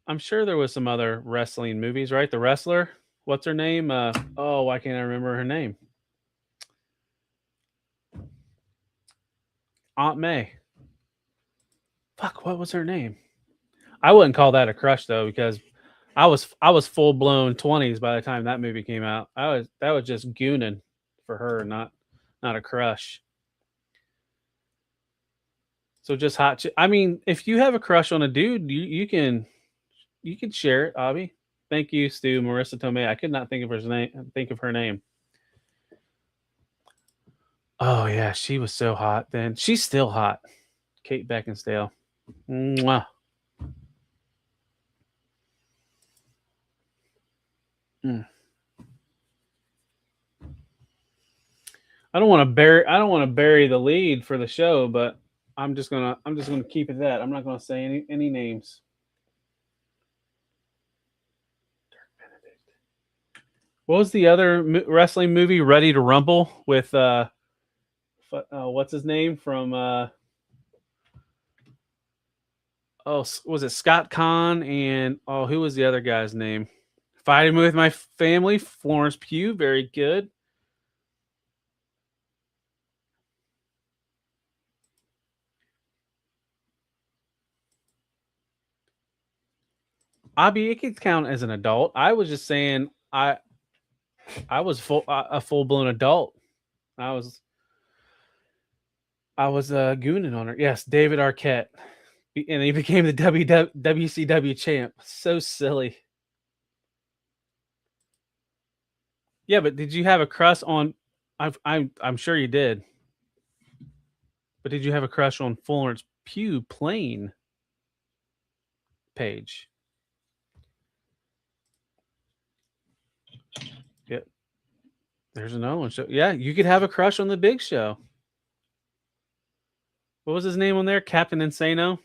I'm sure there was some other wrestling movies, right? The Wrestler. What's her name? Why can't I remember her name? Aunt May. Fuck, what was her name? I wouldn't call that a crush though, because I was full blown 20s by the time that movie came out. That was just gooning for her, not a crush. So just hot. I mean, if you have a crush on a dude, you can share it, Abby. Thank you, Stu. Marissa Tomei. I could not think of her name. Oh yeah, she was so hot then. She's still hot. Kate Beckinsale. Mwah. Mm. I don't want to bury the lead for the show, but I'm just gonna keep it that. I'm not gonna say any names. What was the other wrestling movie? Ready to Rumble with what's his name from? Was it Scott Conn and who was the other guy's name? Fighting with My Family. Florence Pugh, very good. Abby, it could count as an adult. I was just saying I was a full blown adult. I was gooning on her. Yes, David Arquette, and he became the WCW champ. So silly. Yeah, but did you have a crush on? I'm sure you did. But did you have a crush on Florence Pugh playing Paige? Yep. There's another one. So yeah, you could have a crush on the Big Show. What was his name on there? Captain Insano?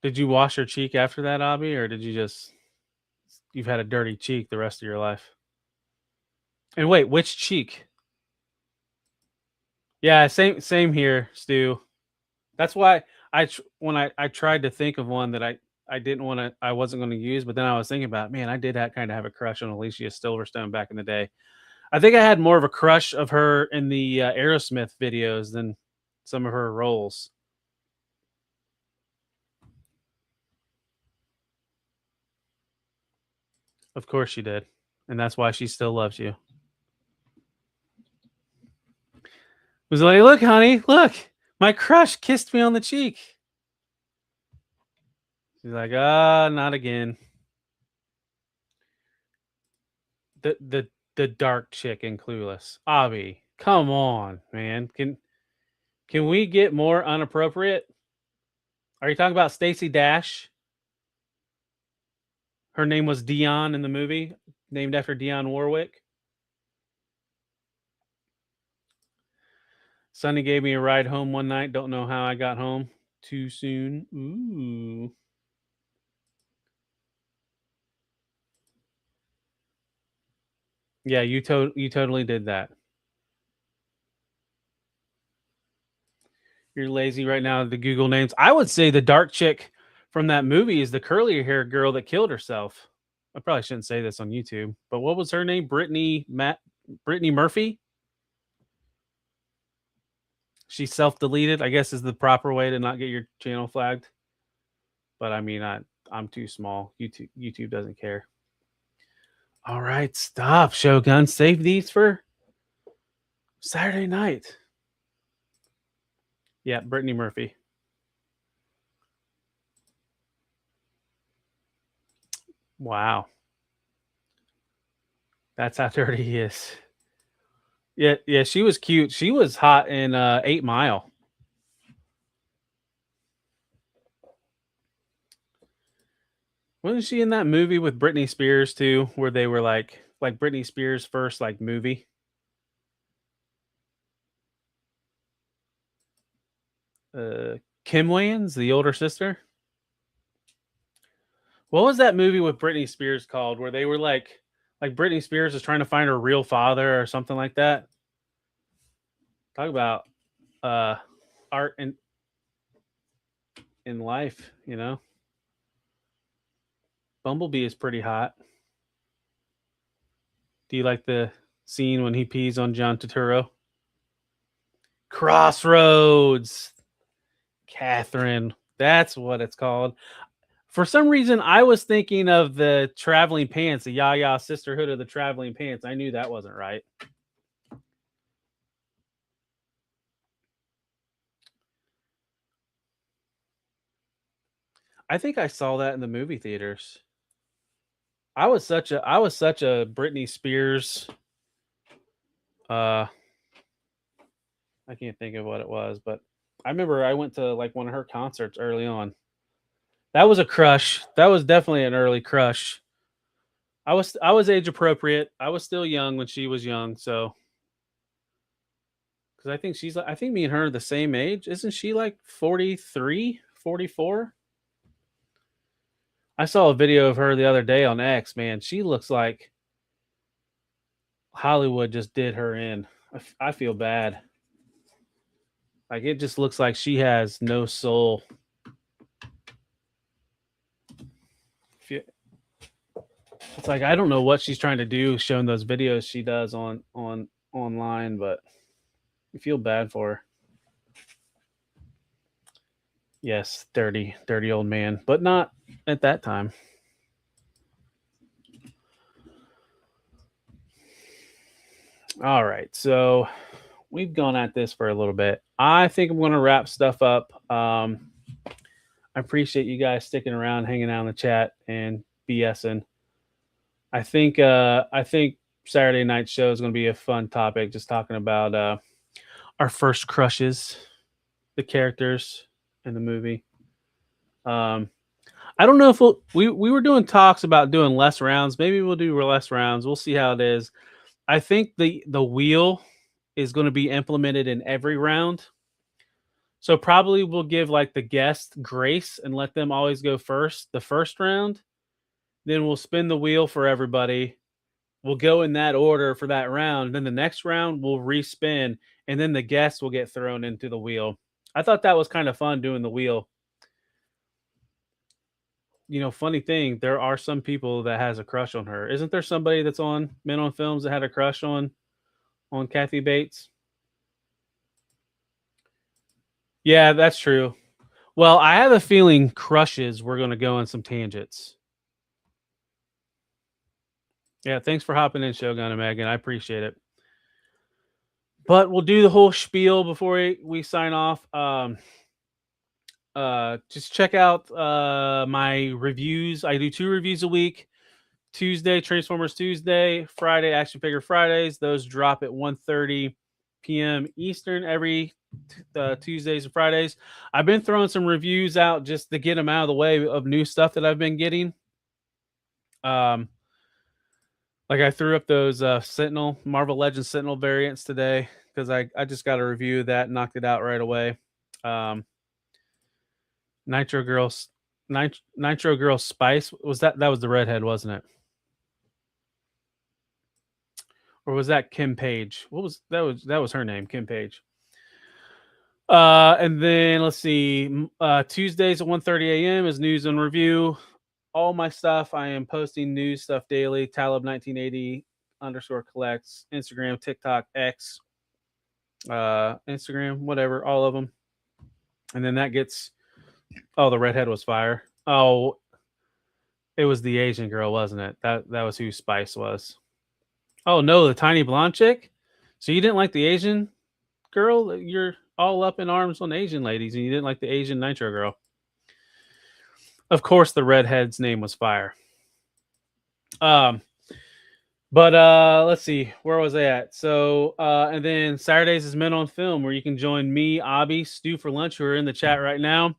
Did you wash your cheek after that, Abby, or did you've had a dirty cheek the rest of your life? And wait, which cheek? Yeah, same here, Stu. That's why when I tried to think of one that I wasn't going to use, but then I was thinking about, man, I did kind of have a crush on Alicia Silverstone back in the day. I think I had more of a crush of her in the Aerosmith videos than some of her roles. Of course she did. And that's why she still loves you. Was like, look, honey, look, my crush kissed me on the cheek. She's like, not again. The dark chick in Clueless. Abby, come on, man. Can we get more inappropriate? Are you talking about Stacey Dash? Her name was Dionne in the movie, named after Dionne Warwick. Sonny gave me a ride home one night. Don't know how I got home too soon. Ooh. Yeah, you totally did that. You're lazy right now to Google names. I would say the dark chick from that movie is the curly hair girl that killed herself. I probably shouldn't say this on YouTube, but what was her name? Brittany Murphy? She self-deleted, I guess is the proper way to not get your channel flagged. But I mean, I'm too small. YouTube doesn't care. All right, stop, Shogun. Save these for Saturday night. Yeah, Brittany Murphy. Wow. That's how dirty he is. Yeah, she was cute. She was hot in 8 Mile. Wasn't she in that movie with Britney Spears too, where they were like Britney Spears' first like movie? Kim Wayans, the older sister. What was that movie with Britney Spears called, where they were like Britney Spears is trying to find her real father or something like that? Talk about art in life, you know. Bumblebee is pretty hot. Do you like the scene when he pees on John Turturro? Crossroads. Catherine. That's what it's called. For some reason, I was thinking of the Traveling Pants, the Yaya Sisterhood of the Traveling Pants. I knew that wasn't right. I think I saw that in the movie theaters. I was such a Britney Spears. I can't think of what it was, but I remember I went to like one of her concerts early on. That was a crush. That was definitely an early crush. I was age appropriate. I was still young when she was young, so because I think me and her are the same age. Isn't she like 43, 44? I saw a video of her the other day on X, man. She looks like Hollywood just did her in. I feel bad. Like it just looks like she has no soul. It's like I don't know what she's trying to do showing those videos she does on online, but you feel bad for her. Yes, dirty old man, but not at that time. All right, so we've gone at this for a little bit. I think I'm going to wrap stuff up. I appreciate you guys sticking around, hanging out in the chat, and BSing. I think Saturday night show is going to be a fun topic, just talking about our first crushes, the characters in the movie. I don't know if we were doing talks about doing less rounds. Maybe we'll do less rounds. We'll see how it is. I think the wheel is going to be implemented in every round. So probably we'll give like the guest grace and let them always go first, the first round. Then we'll spin the wheel for everybody. We'll go in that order for that round. Then the next round we'll respin, and then the guests will get thrown into the wheel. I thought that was kind of fun doing the wheel. You know, funny thing, there are some people that has a crush on her. Isn't there somebody that's on Men on Films that had a crush on Kathy Bates? Yeah, that's true. Well, I have a feeling crushes we're going to go on some tangents. Yeah, thanks for hopping in, Shogun and Megan. I appreciate it. But we'll do the whole spiel before we sign off. Just check out my reviews. I do 2 reviews a week. Tuesday, Transformers Tuesday. Friday, Action Figure Fridays. Those drop at 1:30 p.m. Eastern every Tuesdays and Fridays. I've been throwing some reviews out just to get them out of the way of new stuff that I've been getting. Like I threw up those Marvel Legends Sentinel variants today because I just got a review of that, knocked it out right away. Nitro Girl Spice, that was the redhead, wasn't it? or was that Kim Page? What was that? Was her name, Kim Page. And then let's see. Tuesdays at 1:30 a.m. is news and review. All my stuff. I am posting news stuff daily. Talib1980 _ collects. Instagram, TikTok, X, Instagram, whatever, all of them. And then that gets. Oh, the redhead was fire. Oh, it was the Asian girl, wasn't it? That was who Spice was. Oh no, the tiny blonde chick. So you didn't like the Asian girl? You're all up in arms on Asian ladies, and you didn't like the Asian Nitro girl. Of course, the redhead's name was fire. But let's see, where was I at? So, and then Saturdays is Men on Film, where you can join me, Abby, Stu for lunch, who are in the chat right now.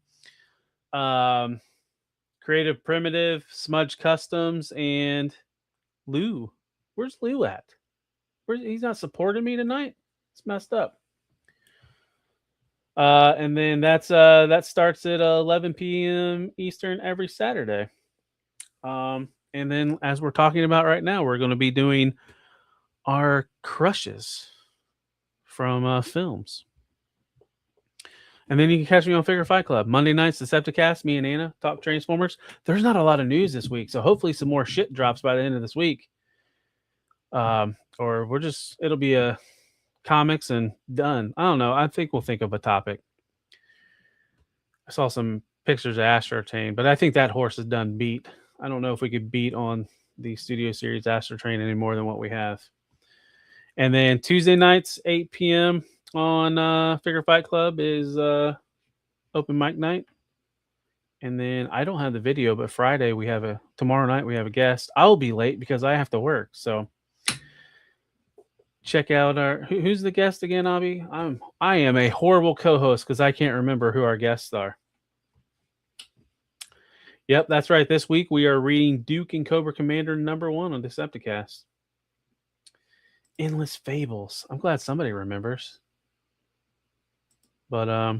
Creative Primitive, Smudge Customs, and Lou. Where's Lou at? He's not supporting me tonight? It's messed up. And then that starts at 11 p.m. Eastern every Saturday. And then, as we're talking about right now, we're going to be doing our crushes from films. And then you can catch me on Figure Fight Club. Monday nights, Decepticast, me and Anna talk Transformers. There's not a lot of news this week, so hopefully some more shit drops by the end of this week. Or it'll be a comics and done. I don't know. I think we'll think of a topic. I saw some pictures of Astrotrain, but I think that horse is done beat. I don't know if we could beat on the Studio Series Astrotrain any more than what we have. And then Tuesday nights, 8 p.m. on Figure Fight Club is open mic night. And then I don't have the video, but Friday tomorrow night we have a guest. I'll be late because I have to work. So check out who's the guest again, Abby? I am a horrible co-host because I can't remember who our guests are. Yep, that's right. This week we are reading Duke and Cobra Commander #1 on Decepticast. Endless Fables. I'm glad somebody remembers. But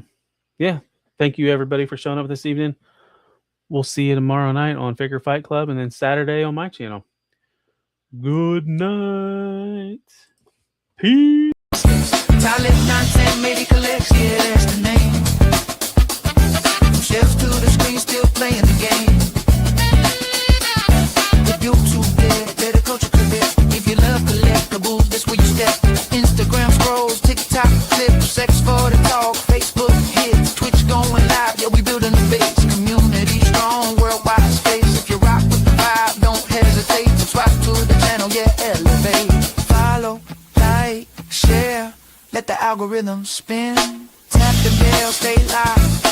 yeah, thank you everybody for showing up this evening. We'll see you tomorrow night on Figure Fight Club, and then Saturday on my channel. Good night. Peace. Talib content, maybe collects, yeah, that's the name. From shelves to the screen, still playing the game. If you too dead, better culture career. If you love collectibles, that's where you step. Instagram scrolls, TikTok clips, sex for the talk, Facebook hits, Twitch going live, yeah, we building a base. Community strong, worldwide space. If you rock with the vibe, don't hesitate. Subscribe to the channel, yeah, elevate. Follow, like, share, let the algorithm spin. Tap the bell, stay live.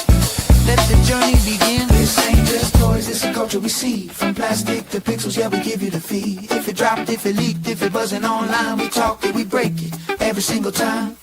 Let the journey begin. This ain't just toys, it's a culture we see. From plastic to pixels, yeah, we give you the feed. If it dropped, if it leaked, if it wasn't online, we talk it, we break it every single time.